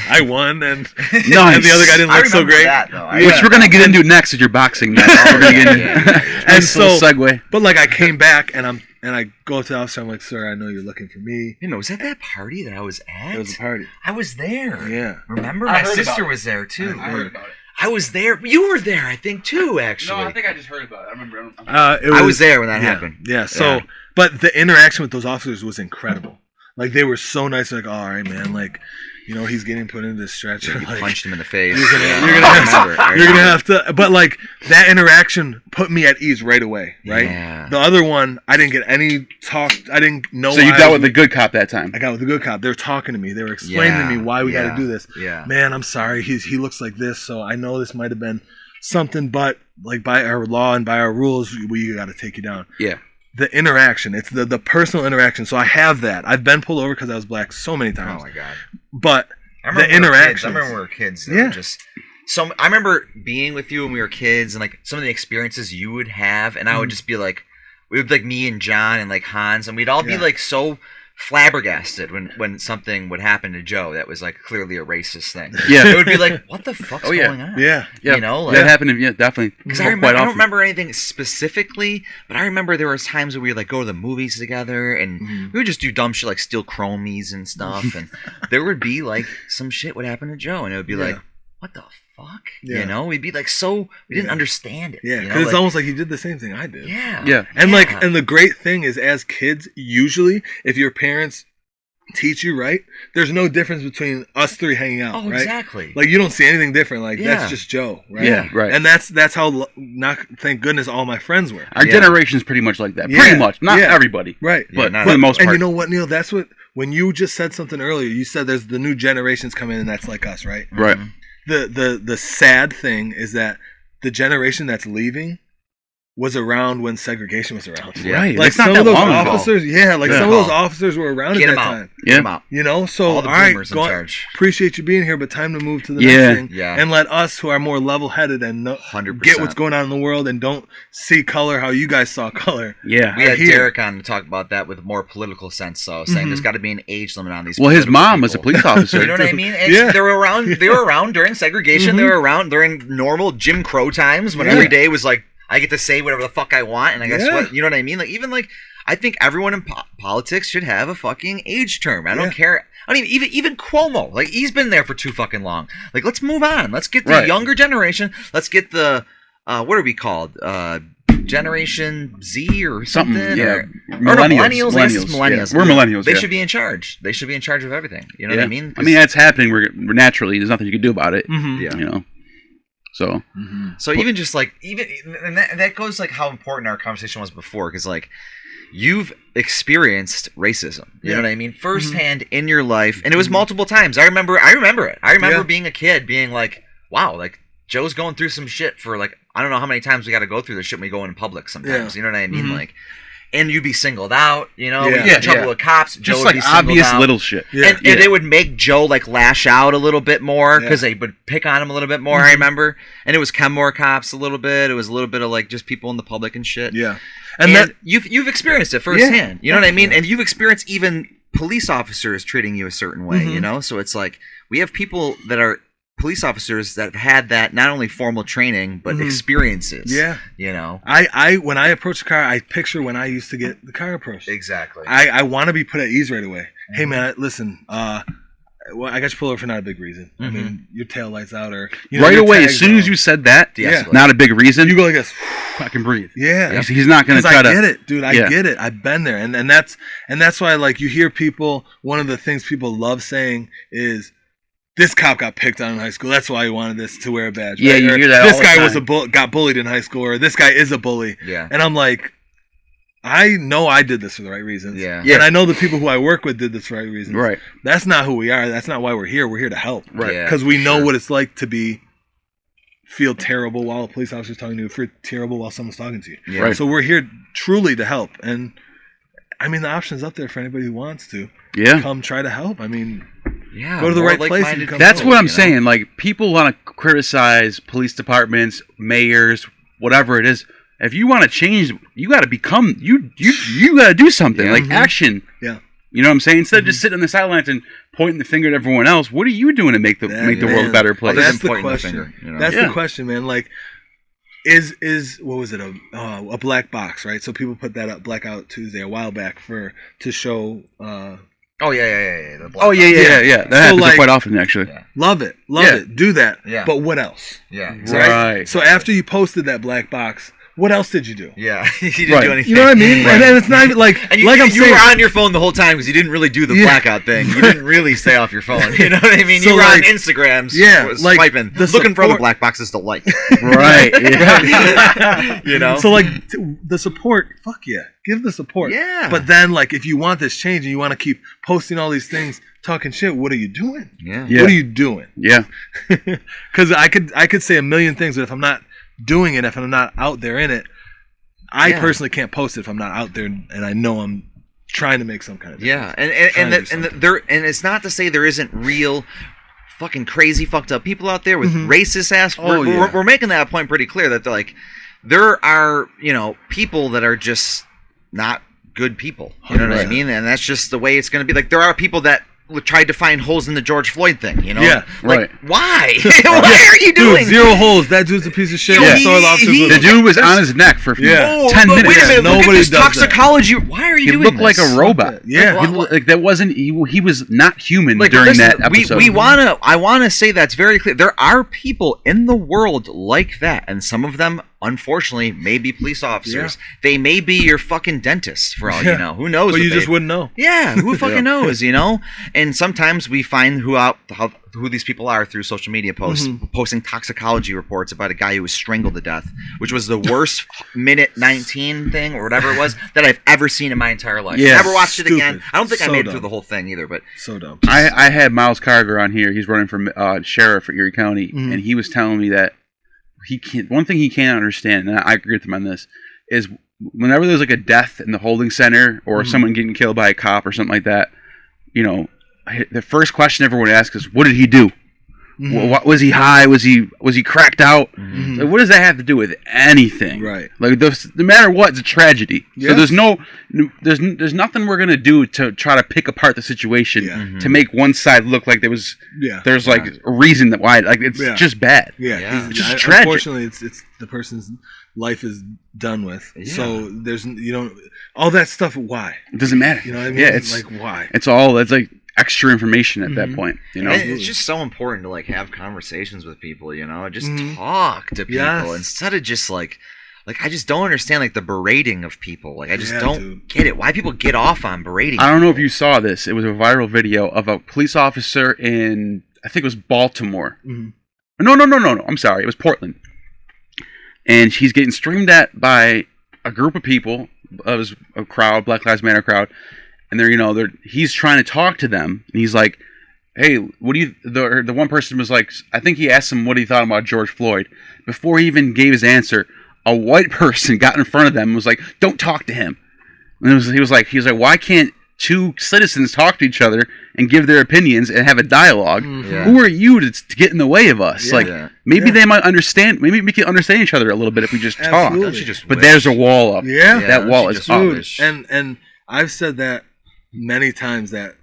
I won, and, Nice. and the other guy didn't I look so remember great. that, though. Which we're gonna get into next with your boxing match. We're gonna get into And nice little so- segue. But like I came back and I go up to the officer. I'm like, sir, I know you're looking for me. You know, was that party that I was at? It was a party. I was there. Yeah. Remember, I my heard about sister it. was there too. I heard about it. I was there. You were there, I think, too. Actually, think I just heard about it. I remember. I was there when that happened. Yeah. So, but the interaction with those officers was incredible. Like they were so nice. Like, all right, man. Like, he's getting put into this stretcher. You like, punched him in the face. You're gonna have to. But like that interaction put me at ease right away. Right. Yeah. The other one, I didn't get any talk. I didn't know. So you dealt with the good cop that time. I got with the good cop. They were talking to me. They were explaining to me why we got to do this. Yeah. Man, I'm sorry. He looks like this, so I know this might have been something, but like by our law and by our rules, we got to take you down. Yeah. The interaction, it's the personal interaction. So I have that. I've been pulled over because I was black so many times. Oh my god. But the interaction. interaction. I remember when we were kids. I remember being with you when we were kids, and like some of the experiences you would have, and I would just be like, we would like me and John and like Hans, and we'd all be like so flabbergasted when something would happen to Joe that was like clearly a racist thing. Yeah. It would be like, what the fuck's going on? Yeah. Yeah. Like, that happened. Yeah, definitely. Because I don't remember anything specifically, but I remember there was times where we would like go to the movies together, and we would just do dumb shit like steal chromies and stuff, and there would be like some shit would happen to Joe, and it would be like, what the fuck? Yeah. We'd be like we didn't understand it. Yeah, because it's almost like he did the same thing I did. Yeah. Yeah. And and the great thing is, as kids, usually, if your parents teach you right, there's no difference between us three hanging out. Oh, right? exactly. Like you don't see anything different. Like that's just Joe, right? Yeah, right. And that's how. Not thank goodness all my friends were. Our generation is pretty much like that. Pretty much, not everybody, right? But Yeah, for the most part. And you know what, Neil? That's what when you just said something earlier. You said there's the new generations coming in, and that's like us, right? Right. The sad thing is that the generation that's leaving was around when segregation was around. Yeah. Right. Like It's not some that of those long ago. officers, some of those officers were around Get at him that out. time. Get him out. So All the all right, boomers in charge. appreciate you being here, but time to move to the Yeah. next thing. Yeah. And let us who are more level-headed and 100%. get what's going on in the world and don't see color how you guys saw color. Yeah. We had here. Derek on to talk about that with a more political sense, so saying there's got to be an age limit on these. Well, his political mom people. was a police officer. You know what I mean? It's, Yeah. They were around. They were around during segregation. They were around during normal Jim Crow times when every day was like, I get to say whatever the fuck I want, and I guess what, you know what I mean? Like even like I think everyone in politics should have a fucking age term. I don't care. I don't even Cuomo. Like he's been there for too fucking long. Like let's move on. Let's get the younger generation. Let's get the what are we called? Generation Z or something? Yeah. Millennials. I guess it's millennials. Yeah. We're millennials. They should be in charge. They should be in charge of everything. You know what I mean? I mean that's happening. We're naturally. There's nothing you can do about it. Mm-hmm. You know. So. So even just like and that goes like how important our conversation was before, because like you've experienced racism. You know what I mean? Firsthand in your life, and it was multiple times. I remember it. I remember being a kid, being like, wow, like Joe's going through some shit for like I don't know how many times we got to go through this shit when we go in public sometimes. You know what I mean? Like. And you'd be singled out, you know, we'd get in trouble with cops. Joe Just would like be singled obvious out. little shit. And it would make Joe like lash out a little bit more because they would pick on him a little bit more. I remember, and it was Kenmore cops a little bit. It was a little bit of like just people in the public and shit. Yeah, and that, you've experienced it firsthand. You know what I mean? And you've experienced even police officers treating you a certain way. You know, so it's like we have people that are police officers that have had that not only formal training but experiences. Yeah, you know, I when I approach a car, I picture when I used to get the car approached. Exactly. I want to be put at ease right away. Hey man, listen. Well, I got you pulled over for not a big reason. I mean, your tail lights out, or right away. As soon as you said that, not a big reason. You go like this. I can breathe. Yeah, he's not going to try to. I get it, dude. I get it. I've been there, and that's why like you hear people. One of the things people love saying is, this cop got picked on in high school. That's why he wanted this to wear a badge. Yeah, right? you hear that. This all guy the was time. got bullied in high school, or this guy is a bully. Yeah. And I'm like, I know I did this for the right reasons. Yeah. And I know the people who I work with did this for the right reasons. Right. That's not who we are. That's not why we're here. We're here to help. Right. Because we know what it's like to feel terrible while a police officer's talking to you, feel terrible while someone's talking to you. Yeah. Right. So we're here truly to help. And I mean, the option's up there for anybody who wants to. Yeah. Come try to help. I mean, yeah, go to the right place. like-minded And come That's help. what I'm saying. Like people want to criticize police departments, mayors, whatever it is. If you want to change, you got to become you got to do something like action. Yeah. You know what I'm saying? Instead of just sitting on the sidelines and pointing the finger at everyone else, what are you doing to make the world a better place? That's the Pointing the question. finger, you know? That's the question, man. Like, is what was it a black box, right? So people put that up Blackout Tuesday a while back to show Oh yeah. The black Oh yeah. Yeah. That happens like- quite often, actually. Yeah. Love it. Do that. Yeah. But what else? Yeah. Right. So after you posted that black box, what else did you do? Yeah. You didn't Right. do anything. You know what I mean? Right. And then it's not even like And you, like I'm you saying. were on your phone the whole time because you didn't really do the Yeah. blackout thing. You didn't really stay off your phone. You know what I mean? So, you were like- on Instagram, like, swiping, the looking for other support- black boxes to like. Right. Yeah. You know? So like the support, fuck yeah, give the support. Yeah. But then like if you want this change and you want to keep posting all these things, talking shit, what are you doing? Yeah. Yeah. What are you doing? Yeah. Because I could say a million things, but if I'm not doing it, if I'm not out there in it, I Yeah. personally can't post it if I'm not out there and I know I'm trying to make some kind of Yeah, difference. Trying to do something. and it's not to say there isn't real fucking crazy fucked up people out there with racist ass. Oh, yeah. We're making that point pretty clear that they're like there are people that are just not good people. You know what I 100%. mean? And that's just the way it's going to be. Like there are people that tried to find holes in the George Floyd thing. You know? Yeah, Like, right. why? Why are you doing? Dude, zero holes. That dude's a piece of shit. Yeah, So the officers he- with The him. dude was on his neck for Yeah. 10 but minutes. Wait a minute. Nobody Look at this does that. toxicology. Why are you He doing looked like this? a robot. Yeah. He like that wasn't. He was not human Like, during listen, that episode. I wanna say that's very clear. There are people in the world like that, and some of them, unfortunately, may be police officers. They may be your fucking dentist, for all you know. Who knows? But what you they- just wouldn't know. Yeah, who fucking knows, you know? And sometimes we find who these people are through social media posts, posting toxicology reports about a guy who was strangled to death, which was the worst minute 19 thing or whatever it was that I've ever seen in my entire life. Yeah. Never watched it again. Stupid. I don't think I So made it dumb. through the whole thing either, but So dumb. I had Miles Carger on here. He's running for sheriff for Erie County, and he was telling me that he can't. One thing he can't understand, and I agree with him on this, is whenever there's like a death in the holding center or someone getting killed by a cop or something like that, the first question everyone asks is, "What did he do? What was he high? Was he cracked out? Like, what does that have to do with anything? Right. Like no matter what, it's a tragedy. Yeah. So there's nothing we're gonna do to try to pick apart the situation Yeah. to make one side look like there's like a reason that why like it's Yeah. just bad. Yeah, Yeah. It's just tragic. Unfortunately, it's the person's life is done with. So there's all that stuff. Why? It doesn't matter. You know what I mean? Yeah, it's like why? it's like extra information at that point. You know. And it's just so important to like have conversations with people, just talk to people Yes. instead of just like I just don't understand like the berating of people. Like I just Yeah, don't dude. get it. Why people get off on berating? I don't know if you saw this. It was a viral video of a police officer in, I think it was Baltimore. No. I'm sorry. It was Portland. And he's getting streamed at by a group of people. It was a crowd, Black Lives Matter crowd. And he's trying to talk to them. And he's like, hey, what do you, the one person was like, I think he asked him what he thought about George Floyd. Before he even gave his answer, a white person got in front of them and was like, don't talk to him. And he was like, why can't two citizens talk to each other and give their opinions and have a dialogue? Yeah. Who are you to get in the way of us? Yeah. Like, Yeah. maybe they might understand. Maybe we can understand each other a little bit if we just talk. Absolutely. Don't you just But wish? there's a wall up. Yeah. That wall don't is you just up. wish? And I've said that many times that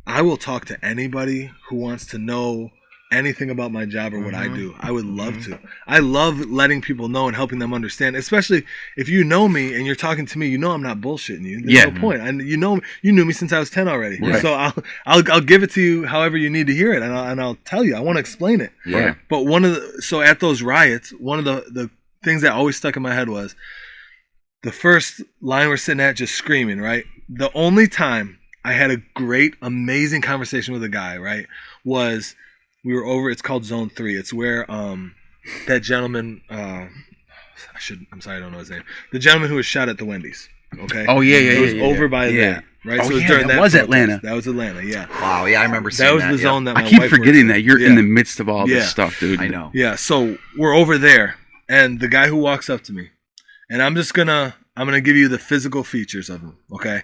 I will talk to anybody who wants to know anything about my job or what I do. I would love to. I love letting people know and helping them understand, especially if you know me and you're talking to me, I'm not bullshitting you. There's Yeah. no point. And you knew me since I was 10 already. Right. So I'll give it to you however you need to hear it, and I'll tell you. I want to explain it. Yeah. But so at those riots, one of the things that always stuck in my head was the first line we're sitting at just screaming, right? The only time I had a great, amazing conversation with a guy, right, was we were over, it's called Zone 3. It's where that gentleman, I'm sorry, I don't know his name. The gentleman who was shot at the Wendy's, okay? Oh, yeah. It was yeah. over by Yeah. there, right? Oh, so it was yeah, during that that was protest. Atlanta. That was Atlanta, yeah. Wow, yeah, I remember seeing That was that. the zone that my I keep wife forgetting worked that you're Yeah. in the midst of all Yeah. this stuff, dude. I know. Yeah, so we're over there, and the guy who walks up to me, and I'm gonna give you the physical features of him, okay?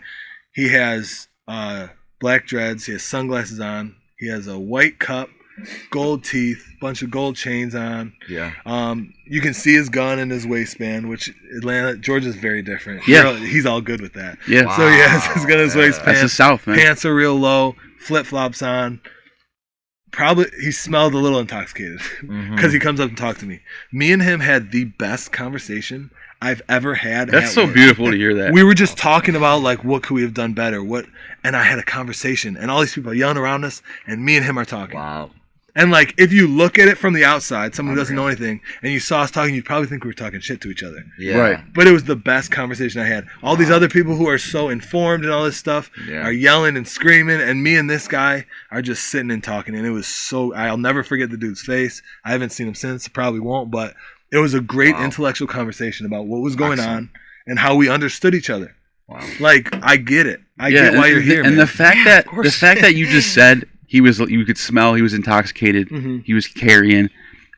He has black dreads, he has sunglasses on, he has a white cup, gold teeth, bunch of gold chains on. Yeah. You can see his gun in his waistband, which Georgia's very different. Yeah. He's all good with that. Yeah. Wow. So he has his gun in his waistband. That's the South, man. Pants are real low, flip flops on. Probably he smelled a little intoxicated because he comes up and talks to me. Me and him had the best conversation I've ever had. That's at so work. beautiful to hear that. We were just talking about like what could we have done better, and I had a conversation, and all these people are yelling around us, and me and him are talking. Wow. And like, if you look at it from the outside, someone who doesn't know anything, and you saw us talking, you'd probably think we were talking shit to each other. Yeah. Right. But it was the best conversation I had. All these other people who are so informed and all this stuff are yelling and screaming, and me and this guy are just sitting and talking. And it was so, I'll never forget the dude's face. I haven't seen him since, probably won't, but it was a great intellectual conversation about what was going on and how we understood each other. Wow. Like, I get it. I get why you're here, and man. the fact that you just said you could smell he was intoxicated, he was carrying,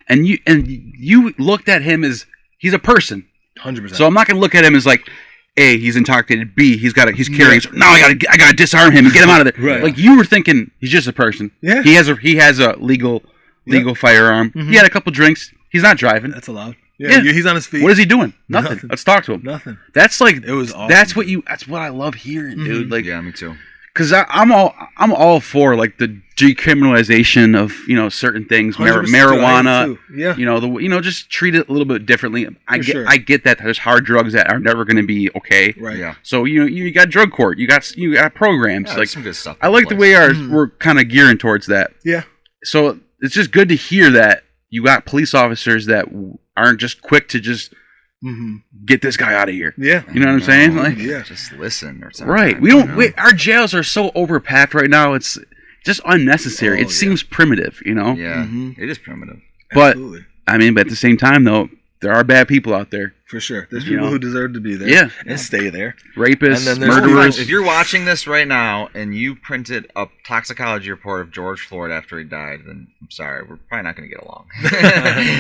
and you looked at him as he's a person. 100%. So I'm not gonna look at him as like, A, he's intoxicated, B, he's carrying. So now I gotta disarm him and get him out of there. Right. Like, you were thinking he's just a person. Yeah. He has a legal firearm. He had a couple drinks. He's not driving. That's allowed. Yeah, he's on his feet. What is he doing? Nothing. Let's talk to him. Nothing. That's like, it was awesome. That's what I love hearing, dude. Like, yeah, me too. Because I'm all for like the decriminalization of certain things, 100%, marijuana. Yeah. Just treat it a little bit differently. Sure. I get that there's hard drugs that are never going to be okay. Right. Yeah. So you got drug court, you got programs, Yeah, like some good stuff. I like the way we're kind of gearing towards that. Yeah. So it's just good to hear that you got police officers that aren't just quick to just get this guy out of here. Yeah. You know what I'm saying? Like, yeah. Just listen or something. right. Our jails are so overpacked right now. It's just unnecessary. It seems primitive, Yeah. It is primitive. But Absolutely. I mean, but at the same time, though, there are bad people out there. For sure. There's people who deserve to be there. Yeah. And stay there. Rapists, And then there's murderers. If you're watching this right now and you printed a toxicology report of George Floyd after he died, then I'm sorry, we're probably not going to get along.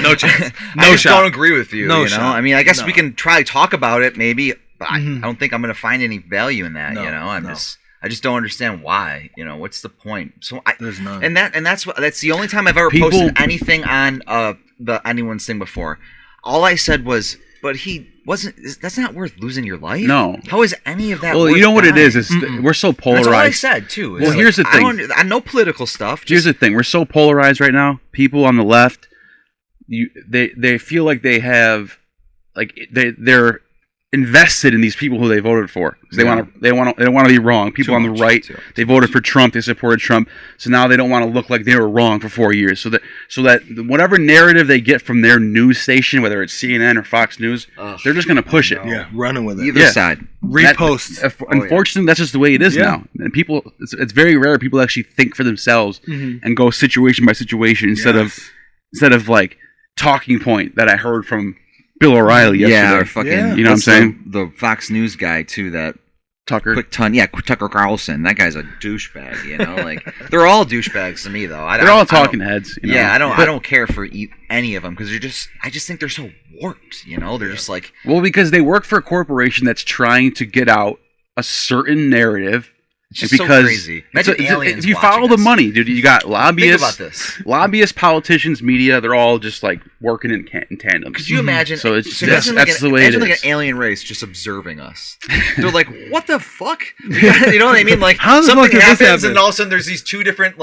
No chance. I just don't agree with you. No you know? shot. I mean, I guess No. we can try to talk about it, maybe. But I don't think I'm going to find any value in that. No, I just don't understand why. What's the point? So There's none. And that's the only time I've ever posted anything on the anyone's thing before. All I said was, but he wasn't. That's not worth losing your life. No. How is any of that? Well, worth you know what it dying? is? We're so polarized. That's what I said too. Well, here's the thing. I know political stuff. Here's the thing. We're so polarized right now. People on the left, they feel like they have, like they're invested in these people who they voted for. They don't want to be wrong. People on the right, they voted for Trump. They supported Trump. So now they don't want to look like they were wrong for 4 years. So that whatever narrative they get from their news station, whether it's CNN or Fox News, they're just going to push it. Yeah, running with it. Either side. Repost. Unfortunately, that's just the way it is now. And people, it's very rare people actually think for themselves and go situation by situation instead of like talking point that I heard from Bill O'Reilly yesterday. Yeah, or fucking. You know what I'm saying? The Fox News guy too. That Tucker. Tucker Carlson. That guy's a douchebag. Like they're all douchebags to me, though. They're all talking heads. Yeah, I don't care for any of them because I just think they're so warped. They're just like. Well, because they work for a corporation that's trying to get out a certain narrative. It's just so crazy. If you follow the money, dude, you got lobbyists. Think about this. Lobbyists, politicians, media, they're all just like working in tandem. Could you imagine? So that's the way it is. Imagine like an alien race just observing us. They're like, what the fuck? You know what I mean? Like something happens and all of a sudden there's these two different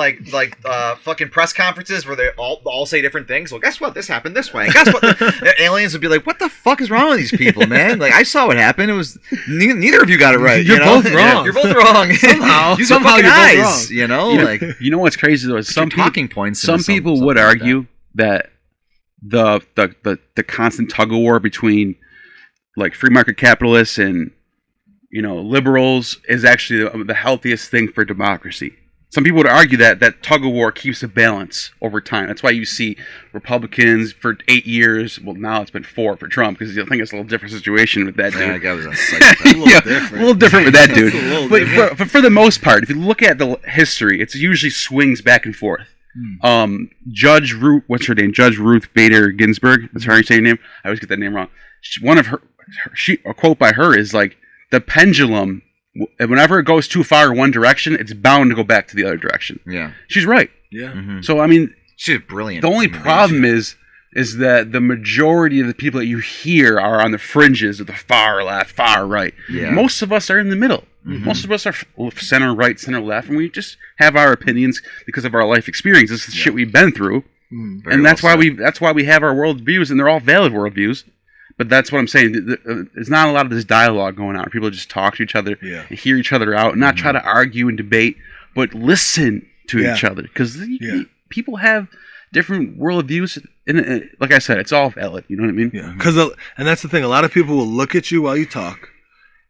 fucking press conferences where they all say different things. Well, guess what? This happened this way. And guess what? The aliens would be like, what the fuck is wrong with these people, man? Like I saw what happened. It was neither of you got it right. You're both wrong. You're both wrong. Somehow you're both wrong. You know what's crazy though is some talking points. Some people would argue that the constant tug of war between like free market capitalists and liberals is actually the healthiest thing for democracy. Some people would argue that tug of war keeps a balance over time. That's why you see Republicans for 8 years. Well, now it's been 4 for Trump because I think it's a little different situation with that dude. That guy was a psychopath. A little different with that dude. But for the most part, if you look at the history, it usually swings back and forth. Judge Ruth Bader Ginsburg. That's how you say her name. I always get that name wrong. A quote by her is like, the pendulum, whenever it goes too far in one direction, it's bound to go back to the other direction. Yeah. She's right. Yeah. Mm-hmm. So, I mean, she's brilliant. The only problem is that the majority of the people that you hear are on the fringes of the far left, far right. Yeah. Most of us are in the middle. Mm-hmm. Most of us are center right, center left, and we just have our opinions because of our life experience. This is shit we've been through. And that's why we have our world views, and they're all valid world views. But that's what I'm saying. There's not a lot of this dialogue going on. People just talk to each other and hear each other out, and not try to argue and debate, but listen to each other. Because people have different worldviews, and like I said, it's all valid. You know what I mean? Yeah. And that's the thing. A lot of people will look at you while you talk,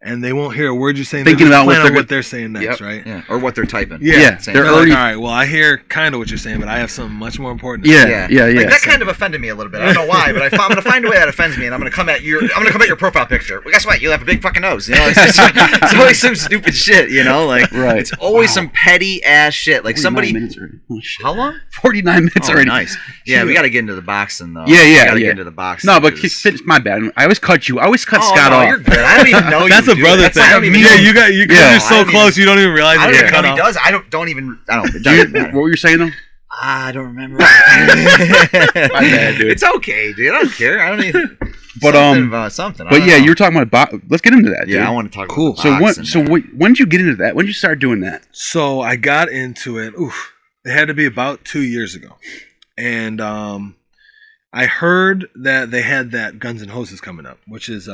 and they won't hear a word you're saying. Thinking about what they're saying next, right? Yeah. Or what they're typing. Yeah. They're They're already. like, all right, well, I hear kind of what you're saying, but I have something much more important. Yeah. Like, that kind of offended me a little bit. I don't know why, but I'm going to find a way that offends me, and I'm going to come at your profile picture. Well, guess what? You have a big fucking nose. You know, it's always some stupid shit. You know, like it's always some petty ass shit. Like somebody. Minutes already. Oh, shit. How long? 49 minutes already. Nice. Yeah, we got to get into the boxing though. Yeah. We got to get into the boxing. No, but finish. My bad. I always cut you. I always cut Scott off. You're good. I don't even know. That's a brother thing. You're so close. You don't even realize. I don't even know he does. I don't even. What were you saying though? I don't remember. My bad, dude. It's okay, dude. I don't care. I don't even. But something. But yeah, you were talking about. Let's get into that. Dude. Yeah, I want to talk. About boxing, So when did you get into that? When did you start doing that? So I got into it. It had to be about 2 years ago, and I heard that they had that Guns and Hoses coming up, which is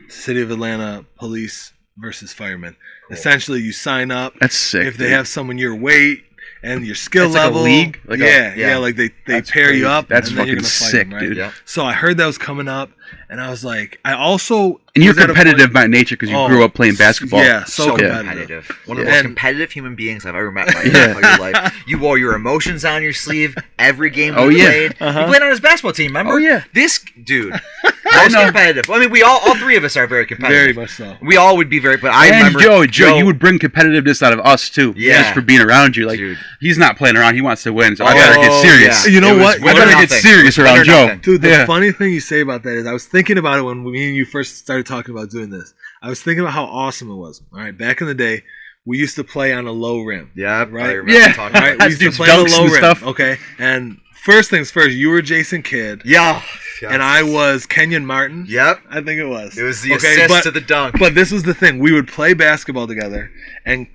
City of Atlanta police versus firemen. Cool. Essentially, you sign up. That's sick. If they have someone your weight and your skill That's level, like a league. Like they pair crazy. you up. That's and then you're fucking gonna fight sick, them, right? dude. Yeah. So I heard that was coming up, and I was like, I also. And you're competitive by nature because you grew up playing basketball. Yeah, so competitive. One of the most competitive human beings I've ever met in my entire life. You wore your emotions on your sleeve every game we played. You played on his basketball team, remember? Oh, yeah. This dude, most competitive. I mean, we all three of us are very competitive. Very much so. We all would be very, but I And remember Joe, you would bring competitiveness out of us too. Yeah. Just for being around you. Like, dude. He's not playing around. He wants to win. So I gotta get serious. Yeah. You know what? I better get serious around Joe. Dude, the funny thing you say about that is I was thinking about it when me and you first started talking about doing this. I was thinking about how awesome it was. All right, back in the day, we used to play on a low rim. Yeah, right. Talking Right, we used to play on a low rim. Stuff. Okay, and first things first, you were Jason Kidd. Yeah. And I was Kenyon Martin. Yep. I think it was. It was the assist to the dunk. But this was the thing. We would play basketball together, and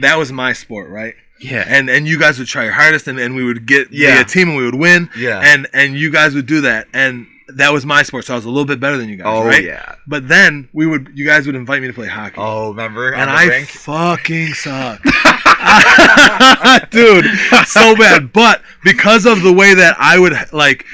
that was my sport, right? Yeah. And you guys would try your hardest, and we would be a team, and we would win. Yeah. And you guys would do that, and that was my sport, so I was a little bit better than you guys, right? Yeah. But then you guys would invite me to play hockey. Oh, remember? And I fucking sucked. Dude, so bad. But because of the way that I would like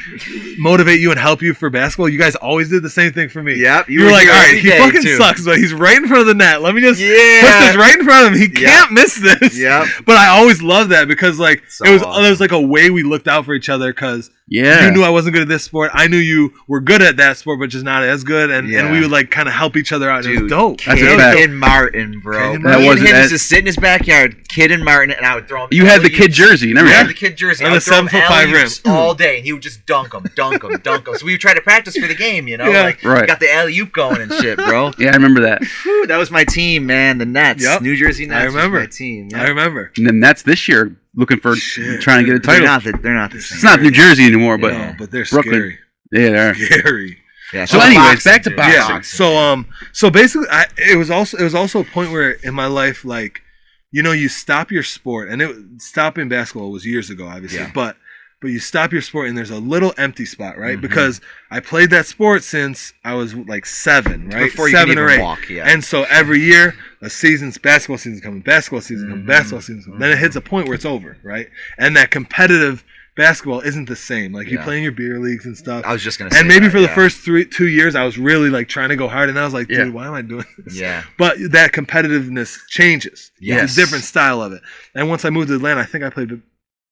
motivate you and help you for basketball, you guys always did the same thing for me. Yep. You were like, all right, he fucking sucks, but he's right in front of the net. Let me just put this right in front of him. He can't miss this. Yep. But I always loved that because like it was like a way we looked out for each other because you knew I wasn't good at this sport. I knew you were good at that sport, but just not as good. And we would like kind of help each other out. Dude, it was dope. That's a fact. Kid Martin, bro. Kid Me and him used to sit in his backyard, Kid and Martin, and I would throw him. You had the kid jersey. Never had the kid jersey. And I would the throw him 7'5" rim all day, and he would just dunk them. So we would try to practice for the game, you know? Yeah. Like, Right. got the alley-oop going and shit, bro. Yeah, I remember that. Whew, that was my team, man. The Nets. Yep. New Jersey Nets I remember. was my team. I remember. And then that's this year looking for trying to get a title. They're not the same. It's not New Jersey anymore, but No, but they're Brooklyn. scary. Yeah, they are. Scary. Yeah, So anyways, back to dude. boxing. Yeah. So basically, it was also a point where in my life, like, you know, you stop your sport, and stopping basketball was years ago, obviously, but you stop your sport, and there's a little empty spot, right? Mm-hmm. Because I played that sport since I was like 7, right? Before you 7 could or even 8. walk, yeah. And so every year, basketball season's coming, basketball season coming, basketball season's coming. Then it hits a point where it's over, right? And that competitive basketball isn't the same. Like you play in your beer leagues and stuff. I was just gonna say. And maybe that, for the first 2 years, I was really like trying to go hard, and I was like, dude, why am I doing this? Yeah. But that competitiveness changes. Yes. It's a different style of it. And once I moved to Atlanta, I think I played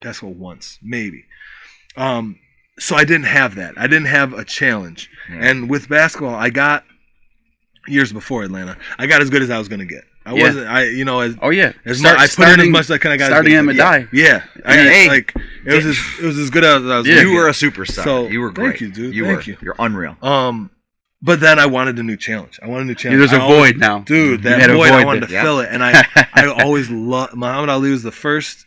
basketball once, maybe. So I didn't have that. I didn't have a challenge. Yeah. And with basketball, I got years before Atlanta. I got as good as I was going to get. I wasn't. I put in as much as I kind of got. Starting at Madai. Yeah. It was as good as I was. You were a superstar. So, you were great. Thank you, dude. Thank you. You're unreal. But then I wanted a new challenge. There's a void now. Dude, that void, I wanted to fill it. And I always loved Muhammad Ali was the first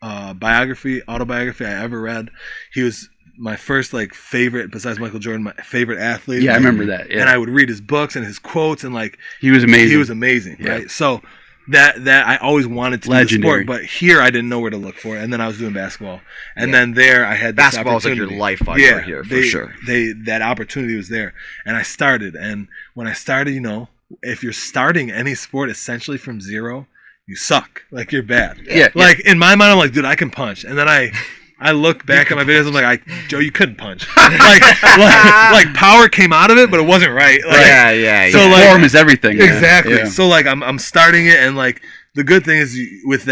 autobiography I ever read. He was my first like favorite, besides Michael Jordan, my favorite athlete. Yeah, I remember that. Yeah. And I would read his books and his quotes, and like he was amazing. Right? So that I always wanted to do the Legendary. sport, but here I didn't know where to look for it. And then I was doing basketball, and then there I had this Basketball is like your opportunity. life while you were here, for sure. That opportunity was there, and I started. And when I started, if you're starting any sport essentially from zero, you suck. Like, you're bad. Yeah. Like, in my mind, I'm like, dude, I can punch. And then I look back at my videos. I'm like, Joe, you couldn't punch. like power came out of it, but it wasn't right. Like, Yeah. So, like, Form is everything. man. exactly. Yeah. So like I'm starting it, and like the good thing is with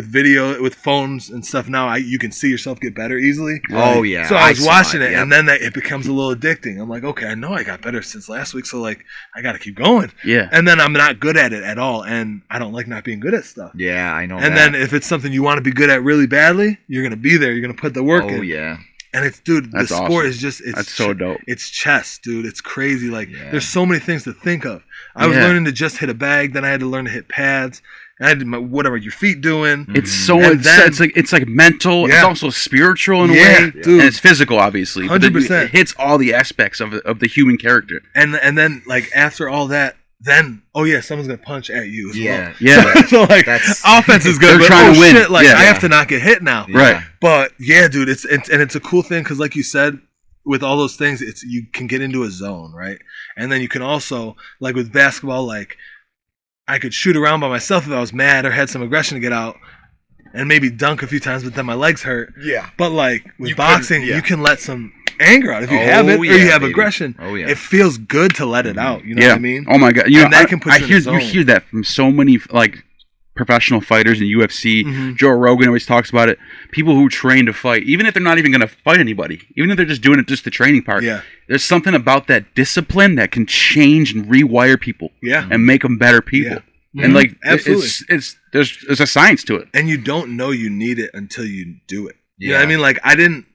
video, with phones and stuff now, you can see yourself get better easily. Oh yeah. So I was watching it, yep. and then it becomes a little addicting. I'm like, okay, I know I got better since last week, so like I got to keep going. Yeah. And then I'm not good at it at all, and I don't like not being good at stuff. Yeah, I know. And that. then if it's something you want to be good at really badly, you're gonna be there. You're gonna put the work in. Oh yeah. And it's, dude, That's the sport awesome. is just, it's That's so dope. It's chess, dude. It's crazy. Like, Yeah. there's so many things to think of. I was Yeah. learning to just hit a bag, then I had to learn to hit pads. And I did whatever your feet doing. It's so And it's like mental. Yeah. It's also spiritual in a Yeah, way, dude. and it's physical, obviously. But 100%. it hits all the aspects of the human character. And then, like, after all that, then, oh yeah, someone's going to punch at you as Yeah. Yeah. well. So, like, That's- offense is good, They're but trying to win. shit, like, Yeah. I have to not get hit now. Right. But, yeah, dude, it's a cool thing because, like you said, with all those things, you can get into a zone, right? And then you can also, like with basketball, like I could shoot around by myself if I was mad or had some aggression to get out, and maybe dunk a few times, but then my legs hurt. Yeah. But like with You boxing, couldn't- yeah. you can let some anger out if you Oh, have it, or yeah, you have baby. aggression. Oh, yeah. It feels good to let it out. You know Yeah. what I mean? Oh my god. And that can put you in a zone. You hear that from so many like professional fighters in UFC. Mhm. Joe Rogan always talks about it. People who train to fight, even if they're not even going to fight anybody, even if they're just doing it just the training part. Yeah. There's something about that discipline that can change and rewire people. Yeah. And make them better people. Yeah. And like Absolutely. there's a science to it. And you don't know you need it until you do it. You know Yeah. what I mean? Like I didn't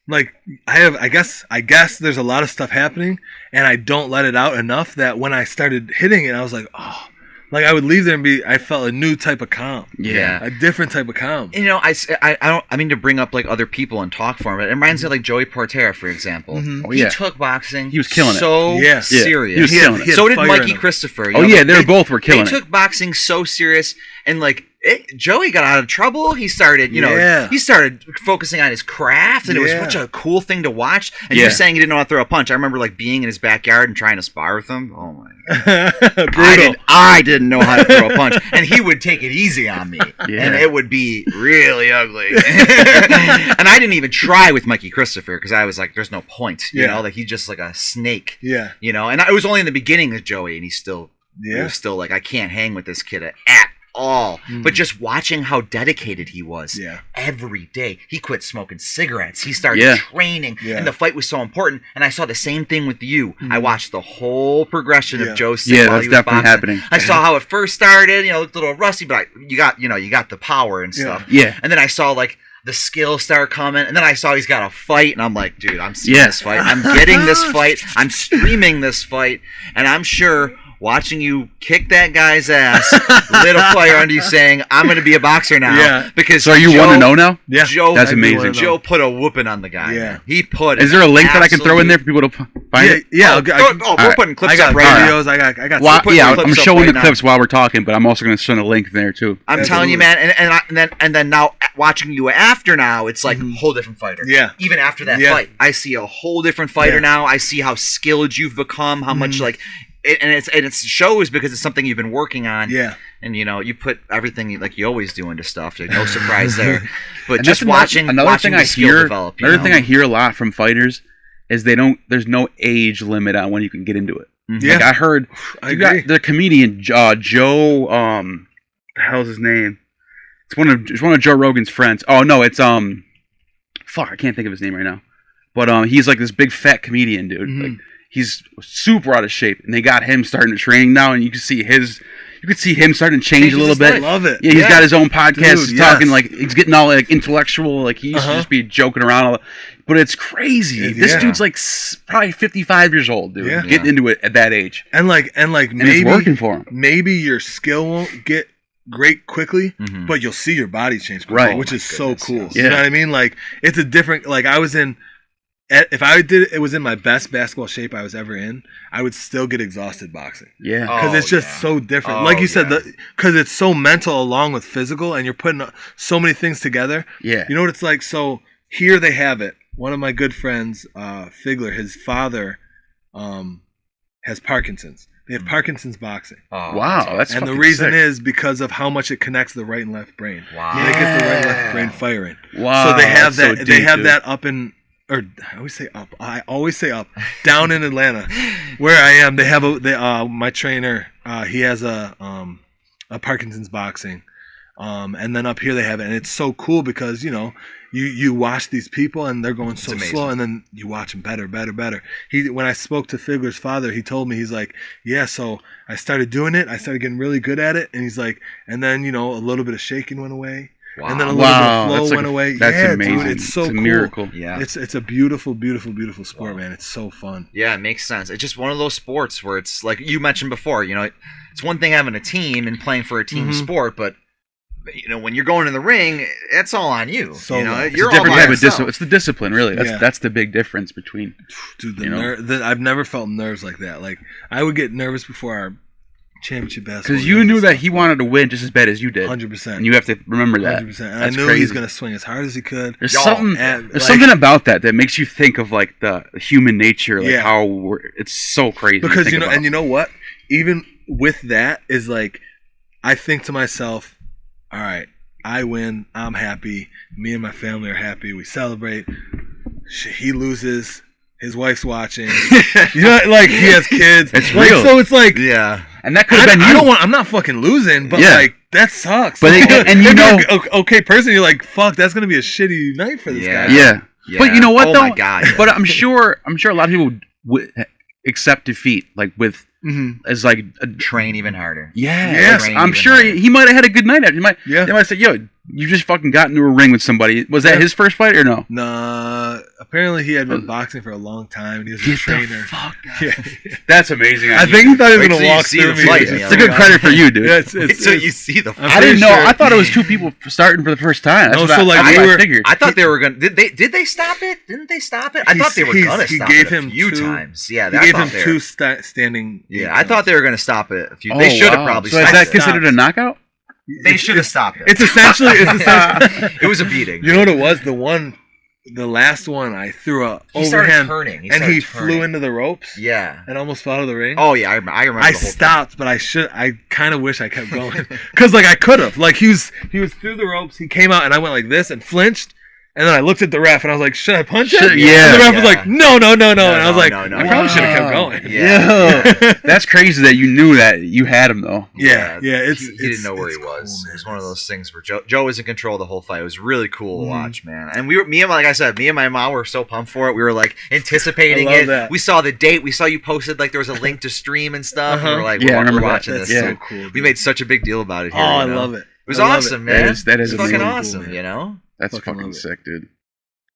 like I guess there's a lot of stuff happening and I don't let it out enough that when I started hitting it I was like, oh, like I would leave there and I felt a new type of calm. Yeah. A different type of calm. You know, I mean to bring up like other people and talk for him, but it reminds me of like Joey Portera, for example. Mhm. Oh, yeah. He took boxing. He was killing it. so Yeah. serious. He was killing it. So did fire Mikey in him. Christopher. Oh yeah, they both were killing They it. took boxing so serious, and like Joey got out of trouble. He started, Yeah. he started focusing on his craft, and it was Yeah. such a cool thing to watch. And Yeah. you're saying he didn't know how to throw a punch. I remember like being in his backyard and trying to spar with him. Oh my! Brutal. I didn't know how to throw a punch, and he would take it easy on me, Yeah. and it would be really ugly. And I didn't even try with Mikey Christopher because I was like, "There's no point," you Yeah. know, like he's just like a snake, Yeah. you know. And it was only in the beginning of Joey, and he Yeah. was still like, I can't hang with this kid at all. But just watching how dedicated he was Yeah. every day. He quit smoking cigarettes. He started Yeah. training. Yeah. And the fight was so important. And I saw the same thing with you. I watched the whole progression Yeah. of Joe Yeah, while that's he was definitely boxing. happening. I saw how it first started, looked a little rusty, but you got the power and stuff. Yeah. And then I saw like the skills start coming, and then I saw he's got a fight, and I'm like, dude, I'm seeing Yeah. this fight. I'm getting this fight. I'm streaming this fight, and I'm sure watching you kick that guy's ass lit a fire under you saying, I'm going to be a boxer now. Yeah. Because So are you Joe, 1-0 now? Yeah. Joe, That's I'd be amazing. one of Joe those. put a whooping on the guy. Yeah. Man. He put Is there a link that I can throw in there for people to find Yeah, it? yeah. Oh, we're Alright. putting clips I got up right now. videos. I got. Well, putting yeah, the I'm clips up showing right the now. clips while we're talking, but I'm also going to send a link there too. I'm telling you, man, and then now watching you after now, it's like a whole different fighter. Yeah. Even after that Yeah. fight, I see a whole different fighter Yeah. now. I see how skilled you've become, how much like, and it shows because it's something you've been working on. Yeah. And you put everything like you always do into stuff. Like, no surprise there. But And just that's watching thing the I skill hear. develop. Another thing I hear a lot from fighters is there's no age limit on when you can get into it. Yeah. Like I heard I you got agree. the comedian Joe the hell's his name? It's one of Joe Rogan's friends. Oh no, it's fuck, I can't think of his name right now. But he's like this big fat comedian dude. Mhm. Like he's super out of shape, and they got him starting to train now, and you can see him starting to change Changes a little his bit. life. Love it. Yeah, he's got his own podcast. Dude, He's talking yes. like he's getting all like intellectual. Like he used to Uh-huh. just be joking around, but it's crazy. This Yeah. dude's like probably 55 years old, dude, Yeah. getting into it at that age, And like and maybe it's working for him. maybe your skill won't get great quickly, Mhm. but you'll see your body change quickly, Right. which Oh, is my so goodness, cool. yes. You Yeah. know what I mean? Like it's a different. Like I was in if I did it was in my best basketball shape I was ever in, I would still get exhausted boxing. Yeah. Because it's just so different. Like you said, because it's so mental along with physical, and you're putting so many things together. Yeah. You know what it's like? So here they have it. One of my good friends, Figler, his father has Parkinson's. They have Parkinson's boxing. Oh, Wow, that's and the fucking reason sick. is because of how much it connects the right and left brain. Wow. It gets the right and left brain firing. Wow. So they have that's so that. deep, they have dude. that up in, or I always say up, down in Atlanta, where I am. They have my trainer. He has a Parkinson's boxing, and then up here they have it, and it's so cool because you watch these people and they're going so slow, and then you watch them better. When I spoke to Figler's father, he told me, he's like, yeah, so I started doing it. I started getting really good at it, and he's like, and then a little bit of shaking went away. Wow. And then a little bit of flow that's went away. That's yeah, amazing. dude, it's so a cool. miracle. Yeah. It's a beautiful, beautiful, beautiful sport, man. It's so fun. Yeah, it makes sense. It's just one of those sports where it's like you mentioned before, it's one thing having a team and playing for a team sport, but when you're going in the ring, it's all on you. So you're It's a all different by type of yourself. it's the discipline, really. Yeah. That's the big difference between. Dude, I've never felt nerves like that. Like, I would get nervous before our championship basketball. Because you knew that he wanted to win just as bad as you did. 100%. And you have to remember that. 100%. And That's I knew crazy. he's going to swing as hard as he could. There's Y'all, something. and, There's like- something about that makes you think of like the human nature, like Yeah. how it's so crazy. Because to think about. and you know what? Even with that is like, I think to myself, all right, I win, I'm happy, me and my family are happy, we celebrate. He loses, his wife's watching. Like he has kids. It's like, real. So it's like, Yeah. and that could have been you. I'm not fucking losing, but Yeah. like that sucks. But and you If know, you're a okay person, you're like, fuck, that's gonna be a shitty night for this Yeah. guy. yeah. Yeah. But you know what Oh though? my God, yeah. But I'm sure a lot of people accept defeat like with as like a Train even harder. yes. Train I'm even sure harder. he might have had a good night after. Yeah. They might have said, "Yo, you just fucking got into a ring with somebody." Was that Yeah. his first fight or no? Nah, apparently he had been boxing for a long time. He was a trainer. Yeah. That's amazing. I think he thought he was Wait gonna till you walk see through the me. fight, it's a good credit for you, dude. Yeah, Wait till you see the I'm I didn't pretty know. sure- I thought it was two people starting for the first time. That's No, what so, like, that's we what I were- figured. I thought they were gonna. Did they stop it? Didn't they stop it? I thought they were gonna he stop gave it a him few two- times. Yeah, He I gave thought him they two were- standing. Yeah, I thought they were gonna stop it. Oh, They should have wow. probably So is stopped that it. considered a knockout? They should have stopped it. It's essentially. It was a beating. You know what it was? The last one, I threw a He started overhand, turning. He and he started turning. flew into the ropes. Yeah. And almost fell out of the ring. Oh yeah, I remember. I the whole stopped, but I kind of wish I kept going, because like I could have. Like he was through the ropes. He came out, and I went like this and flinched. And then I looked at the ref, and I was like, "Should I punch him?" Yeah. And the ref Yeah. was like, "No." And I was like, no, "I probably should have kept Wow. going." Yeah. That's crazy that you knew that you had him though. Yeah. he It's didn't know where he it's was. cool, It was man. one of those things where Joe was in control the whole fight. It was really cool to Mhm. watch, man. And like I said, me and my mom were so pumped for it. We were like anticipating I love it. that. We saw the date. We saw you posted like there was a link to stream and stuff. And Uh-huh. we're like, Yeah, I we're remember that. watching That's this. Yeah. so cool. We dude. made such a big deal about it Oh, here. I you know? love it. It was I love awesome, it. man. That is It was fucking amazing. awesome, Cool, you know? That's Fucking fucking love it. sick, dude.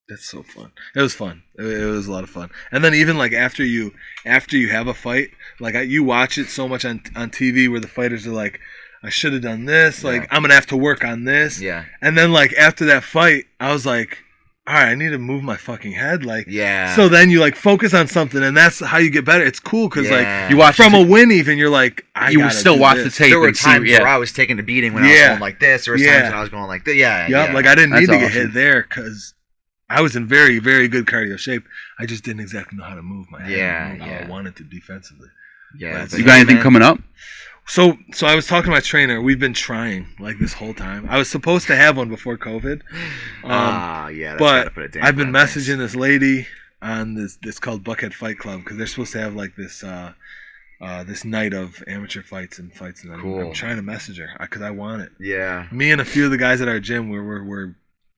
That's so fun. It was fun. It was a lot of fun. And then even like after you have a fight, like you watch it so much on TV where the fighters are like, I should have done this. Like Yeah. I'm gonna have to work on this. Yeah. And then like after that fight, I was like, all right, I need to move my fucking head. Like Yeah. So then you like focus on something, and that's how you get better. It's cool because Yeah. like You watch from the a win, even you're like, you would gotta still do watch this. the tape there were and see. times Yeah. where I was taking the beating when I was Yeah. going like this. There was Yeah. times when I was going like this. Yeah. Yep. Yeah. Like I didn't need That's to get awesome. hit there because I was in very, very good cardio shape. I just didn't exactly know how to move my head. Yeah, and move how yeah. I wanted to defensively. Yeah. You You got anything coming up? So I was talking to my trainer. We've been trying like this whole time. I was supposed to have one before COVID. Yeah. That's gotta But put a damper I've been on things. messaging this lady on this called Buckhead Fight Club because they're supposed to have like this this night of amateur fights and I'm Cool. trying to message her because I want it. Yeah. Me and a few of the guys at our gym we're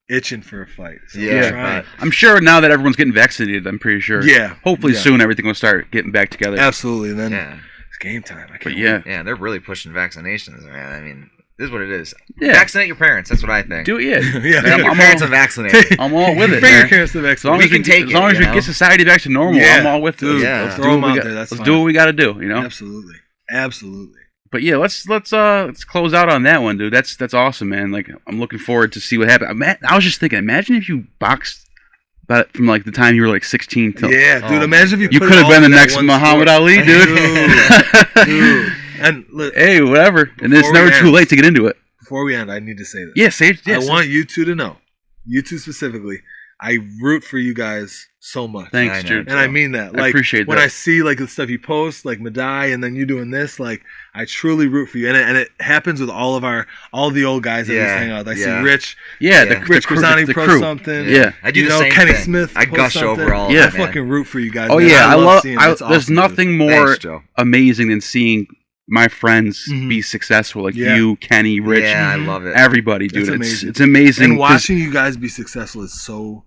itching for a fight. So Yeah, we're trying. but- I'm sure now that everyone's getting vaccinated, I'm pretty sure. Yeah. Hopefully Yeah. soon everything will start getting back together. Absolutely. And then Yeah. it's game time. I can't But yeah, Yeah, they're really pushing vaccinations, man. I mean, this is what it is. Yeah. Vaccinate your parents. That's what I think. do it. Yeah, Yeah. Get I'm your all- parents unvaccinated. I'm all with it. Bring your man. parents to the As long vaccine. as we can take as it, long as you we know? get society back to normal, Yeah. I'm all with it. Dude, Yeah. Let's throw do them what we out got- there. That's let's fine. do what we got to do. You know. Absolutely. Absolutely. But yeah, let's close out on that one, dude. That's awesome, man. Like I'm looking forward to see what happens. I was just thinking, imagine if you boxed but from like the time you were like 16 till Yeah, dude. Imagine if you put could it have all been the in that next one Muhammad story. Ali, dude. Dude. And look, Hey, whatever. And it's Before never we too end- late to get into it. before we end, I need to say this. Yeah, say it. I Yes. want you two to know, you two specifically, I root for you guys so much. Thanks, I know. dude. And I mean that. I Like, appreciate when that. I see like the stuff you post, like Madai, and then you doing this, like I truly root for you. And it happens with all the old guys that we Yeah, hang out. I yeah. see Rich, Yeah, Yeah. Rich crew- Grisani the post crew. something. Yeah. I do You the know, same Kenny thing. Smith I post gush something. over all of Yeah. it, I man. fucking root for you guys. Oh man. yeah, I love. seeing it. It's There's awesome, nothing dude. more Thanks, Joe. amazing than seeing my friends Mhm. be successful, like Yeah. you, Kenny, Rich, Yeah, I love it. everybody, dude. It's It's amazing. it's amazing. And 'cause- watching you guys be successful is so,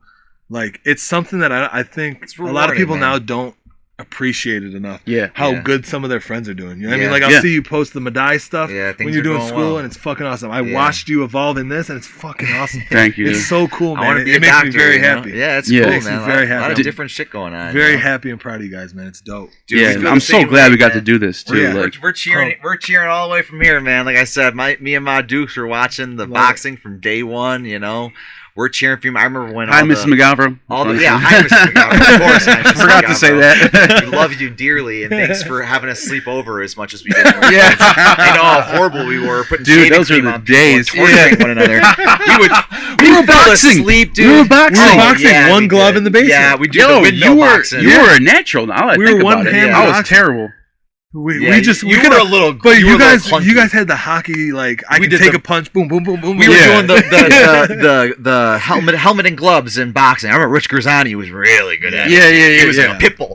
like, it's something that I think It's a lot of rewarding, people man. now don't appreciate it enough. Yeah. How Yeah. good some of their friends are doing. You know what I mean? Yeah. Like, I'll Yeah. see you post the Madai stuff Yeah, when things you're are doing going school, well. and it's fucking awesome. I Yeah. watched you evolve in this, and it's fucking awesome. Thank you. It's dude. so cool, I man. want to It be a makes doctor. me very you know? happy. Yeah, it's Yeah. cool, Makes me man. very A lot happy. of different shit going on. Very you know? happy and proud of you guys, man. It's dope. Dude, Yeah, we feel I'm the so same glad way, we got man. to do this too. Yeah. Like, We're cheering. We're cheering all the way from here, man. Like I said, me and my Dukes were watching the Love boxing from day one. You know, we're cheering for you. I remember when hi, all Mrs. the, Mogavero. all the yeah, hi, Mr. McGovern. Of course, hi, Mr. Forgot to say McGovern. that. We love you dearly, and thanks for having us sleep over as much as we did. Yeah. I know how horrible we were. Putting Dude, shaving those are cream the on people and days. torturing Yeah. one another. We were fell boxing. asleep, dude. We were boxing. We were boxing, yeah, one we glove did. in the basement. Yeah, we did Yo, the window boxing. you were a natural. Now that I We think were about it, one-hand I was boxing. terrible. We Yeah, just we you could were a have. little. But you you were a little guys, clunky. you guys had the hockey like I We can did take the- a punch, boom, boom, boom, boom. We were Yeah. doing the helmet and gloves in boxing. I remember Rich Grisani was really good at it. Yeah, yeah, He yeah, was yeah. like a pit bull.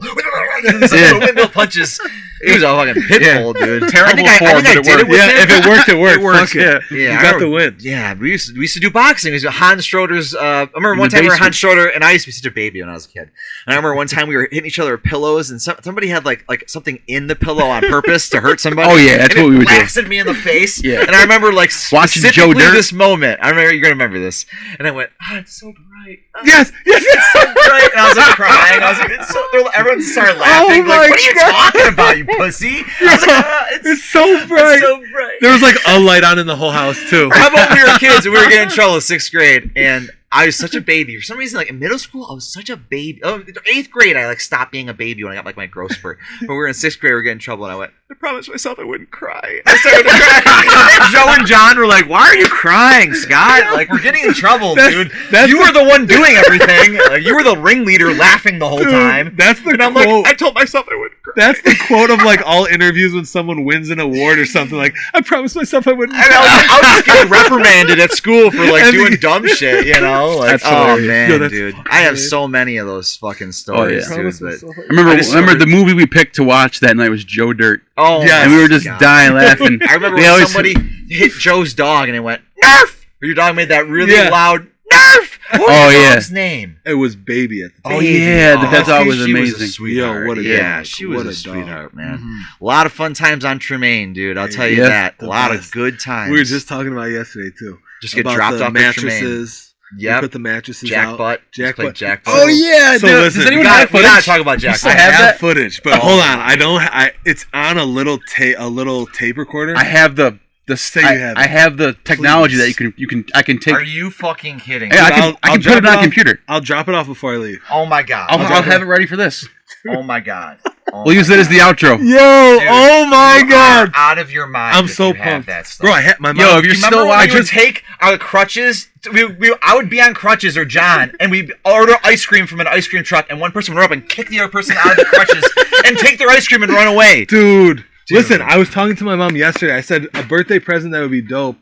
Some windmill punches. He was a fucking pit Yeah. bull, dude. Terrible I form, but it did worked. with Yeah, him. if it worked, it worked. It works, Fuck it. yeah. Yeah, You I got the remember- win. Yeah, we used to do boxing. It was Hans Schroeder's. I remember In one the time we were basement. Hans Schroeder, and I used to be such a baby when I was a kid. And I remember one time we were hitting each other with pillows, and somebody had like something in the pillow on purpose to hurt somebody. Oh, yeah, that's and what we would do. It blasted me in the face. Yeah. And I remember like Watching specifically Joe Dirt. this moment. I remember you're gonna remember this. And I went, "Oh, it's so bright." Oh, Yes, yes, it's so bright. And I was like crying. I was like, it's so. Everyone started laughing. Oh like, my what are you God. talking about, you pussy? I was like, It's so bright. It's so bright. There was like a light on in the whole house too. How about when we were kids and we were getting in trouble in 6th grade, and I was such a baby. For some reason, like in middle school, I was such a baby. Oh, 8th grade, I like stopped being a baby when I got like my growth spurt. But we were in 6th grade, we were getting in trouble, and I went, I promised myself I wouldn't cry. I started to cry. Joe and John were like, "Why are you crying, Scott? Like we're getting in trouble, dude. You were the one doing everything. Like, you were the ringleader, laughing the whole Dude, time." that's the And I'm quote. like, I told myself I wouldn't cry. That's the quote of like all interviews when someone wins an award or something. Like, I promised myself I wouldn't. And I was just getting reprimanded at school for like And doing the- dumb shit, you know? Like, That's oh hilarious. man, Yo, that's dude, fucking I have hilarious. so many of those fucking stories, yeah. dude. But Remember I just the started- movie we picked to watch that night was Joe Dirt, oh, Yes. and we were just God. dying laughing. I remember We when always- somebody hit Joe's dog and it went Nerf. Or your dog made that really Yeah. loud Nerf. What was Oh, your yeah. dog's name? It was baby at the time. Oh Baby. yeah, Oh, that dog was she amazing. a sweetheart. Yo, what a yeah, dog. she was What a a dog. sweetheart, man. Mhm. A lot of fun times on Tremaine, dude. I'll tell you Yeah. that. A The lot best. of good times. We were just talking about yesterday too. just get about dropped the off at Tremaine. mattresses. We Yep. put the mattresses Jack out. Butt. Jack Just played Butt. Jack Butt. Oh yeah, So dude. listen, Does anyone we have gotta footage? talk about Jack still Butt. I have have that? footage, but Oh. hold on. I don't. It's on a little tape recorder. I have the Say you have I it. have the technology Please. that I can take. Are you fucking kidding? Yeah, I Dude, can I'll I can drop put it on off. computer. I'll drop it off before I leave. Oh my god. I'll have it ready for this. Oh my god. Oh We'll my use it as the God. outro. Yo! Dude, Oh my you god! are out of your mind. I'm if so you have pumped, that stuff. bro. I had my mom. Yo, if you're Do you still remember when we watching, would take our crutches? I would be on crutches or John, and we'd order ice cream from an ice cream truck, and one person would run up and kick the other person out of the crutches and take their ice cream and run away. Dude, listen, I was talking to my mom yesterday. I said a birthday present that would be dope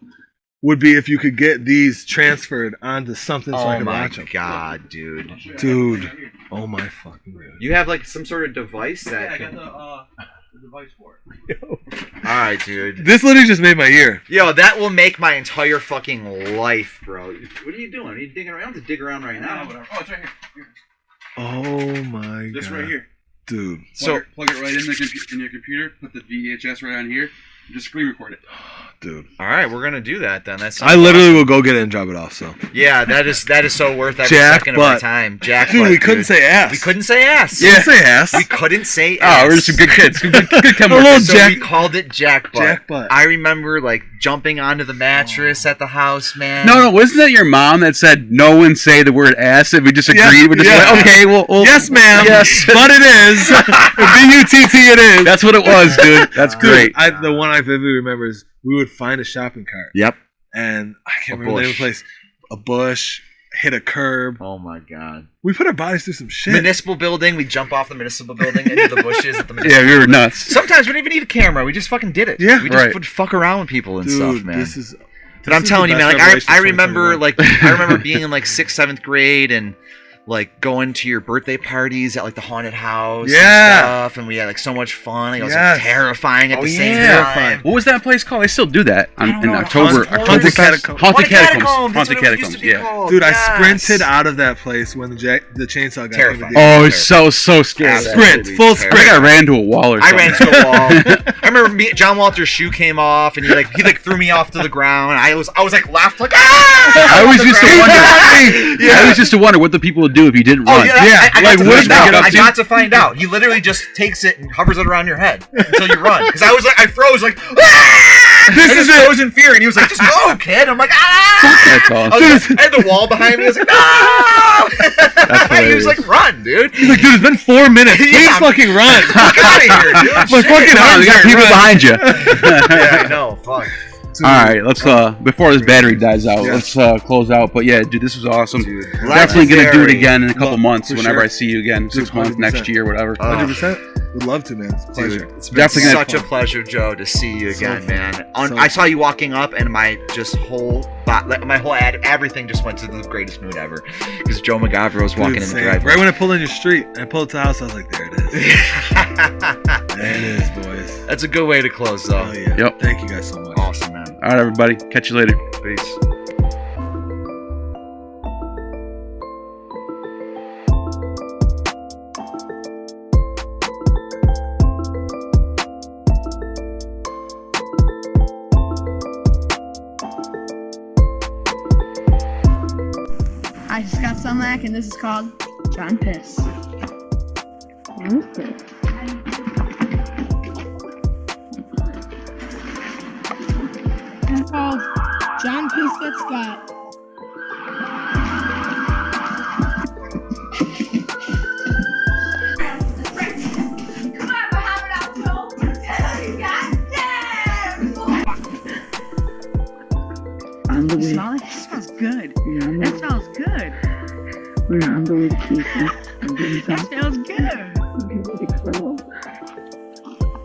would be if you could get these transferred onto something so I Oh could my watch them. god, dude. Dude. Oh my fucking god. You have like some sort of device that can... the device for it. Alright, dude. This literally just made my ear. Yo, that will make my entire fucking life, bro. What are you doing? Are you digging around? To dig around right now. Whatever. Oh, it's right here. Oh my god. This right here. Dude. So, plug it right in your computer. Put the VHS right on here. Just screen record it. Dude. All right, we're gonna do that then. That's I literally will go get it and drop it off. So. Yeah, that is so worth every Jack second of our butt. time. Jack Dude, butt, we couldn't say ass. We couldn't say ass. Yeah. Say ass. We couldn't say ass. Oh, we're just some good kids. Good A work. little So Jack. we called it Jack butt. Jack butt. I remember like jumping onto the mattress at the house, man. No, wasn't that your mom that said no one say the word ass? And we just agreed. We're just yeah. like, okay, well, Yes, ma'am. Yes. But it is. B-U-T-T it is. That's what it was, dude. That's great. Dude, the one I vividly remember is we would find a shopping cart. Yep. And I can't remember the name of the place. A bush, hit a curb. Oh my god. We put our bodies through some shit. Municipal building. We jump off the municipal building into the bushes at the municipal. Yeah, we were nuts. Sometimes we didn't even need a camera. We just fucking did it. Yeah. We just Right. would fuck around with people and Dude, stuff, man. But I'm this telling is you, the man, best like revelation I of remember 2021. I remember being in like 6th, 7th grade and like going to your birthday parties at like the haunted house and stuff, and we had like so much fun. Like, it was like, terrifying at the same time. What was that place called? They still do that I don't in know. October. Haunted Catacombs. Haunted Catacombs. That's Haunted what it used to Catacombs. be Yeah. called. Dude, Yes. I sprinted out of that place when the chainsaw guy Terrifying. came. Oh, it's so scary. Sprint, full I think sprint. I ran to a wall or I something. ran to a wall. I remember John Walter's shoe came off, and he threw me off to the ground. I was like laughed like ah! I always used to wonder. Yeah. I always used to wonder what the people would do if you didn't run. I like got to what find did they get out. up I to? got to find out. He literally just takes it and hovers it around your head until you run. Because I was like, I froze like, ah! This is it. froze in fear, and he was like, just go, kid. I'm like, ah! That's awesome. I had the wall behind me. I was like, no! He was like, run, dude. He's like, dude, it's been 4 minutes. Please Yeah. fucking run. Fuck out of here, dude. My Shit. fucking Come on, arms we got are people red. behind you. Yeah, I know. Fuck. All right, let's before this battery dies out, Yeah. let's close out. But yeah, dude, this was awesome. Dude, Definitely gonna do it legendary. again in a couple Love- months. for Whenever sure. I see you again, 6 months, 100%. next year, whatever. 100%. Would love to, man. It's a pleasure. Dude, it's been Definitely gonna such have a pleasure, Joe, to see you So again, fun. man. So I saw you walking up, and my whole everything just went to the greatest mood ever. Because Joe Mogavero was walking Dude, in the same. driveway. Right when I pulled in your street, I pulled to the house, I was like, there it is. There it is, boys. That's a good way to close, though. Oh, yeah. Yep. Thank you guys so much. Awesome, man. All right, everybody, catch you later. Peace. I just got some lack, and this is called John Piss. It's called John Piss Gets Got. On the way. Smell it? It smells good. We're on That the, smells good. we're on the way to Houston. I'm doing That something. smells good.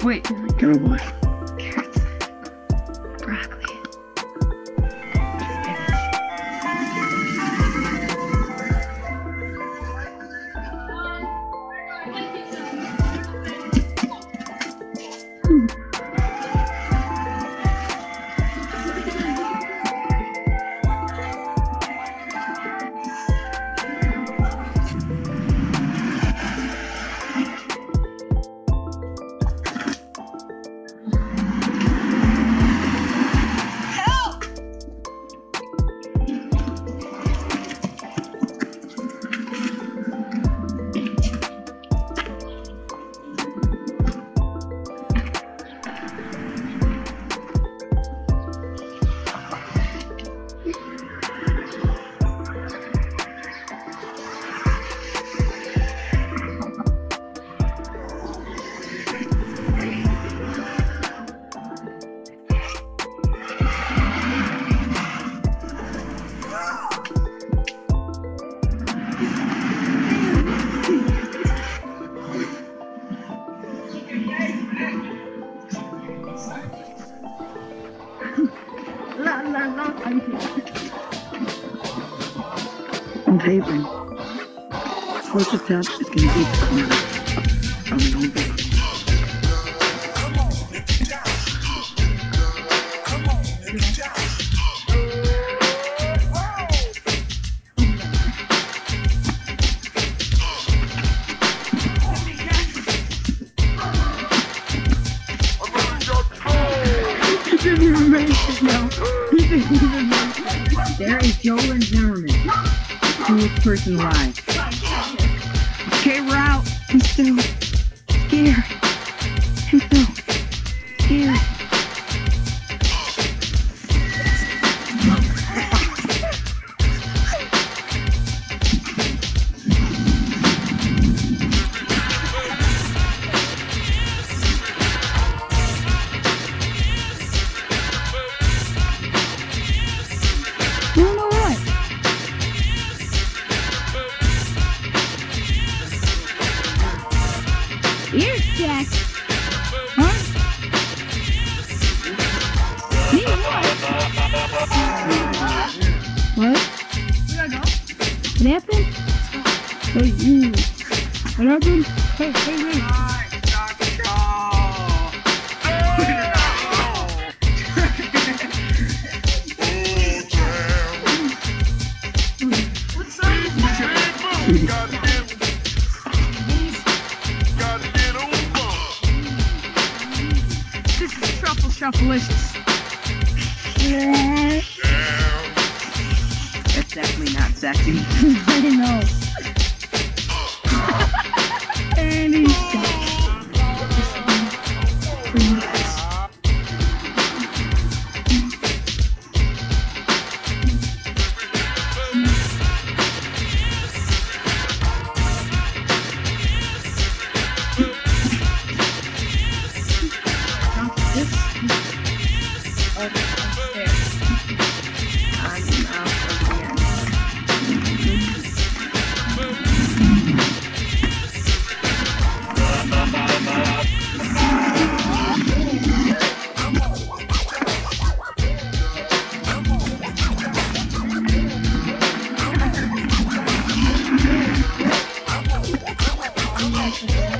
Wait, Come on, boy. carrots, broccoli. La la la. I'm here. I'm taping. First attempt is gonna be the corner. I'm no big. Joel Zimmerman, the coolest person alive. Okay, we're out. I'm still scared. I'm still scared. You don't know what? Ears check. Huh? Me what? What? What happened? Hey, you. What happened? Hey, hey, hey. This is truffle shuffleicious. That's definitely not sexy. I know. And he's got Thank you.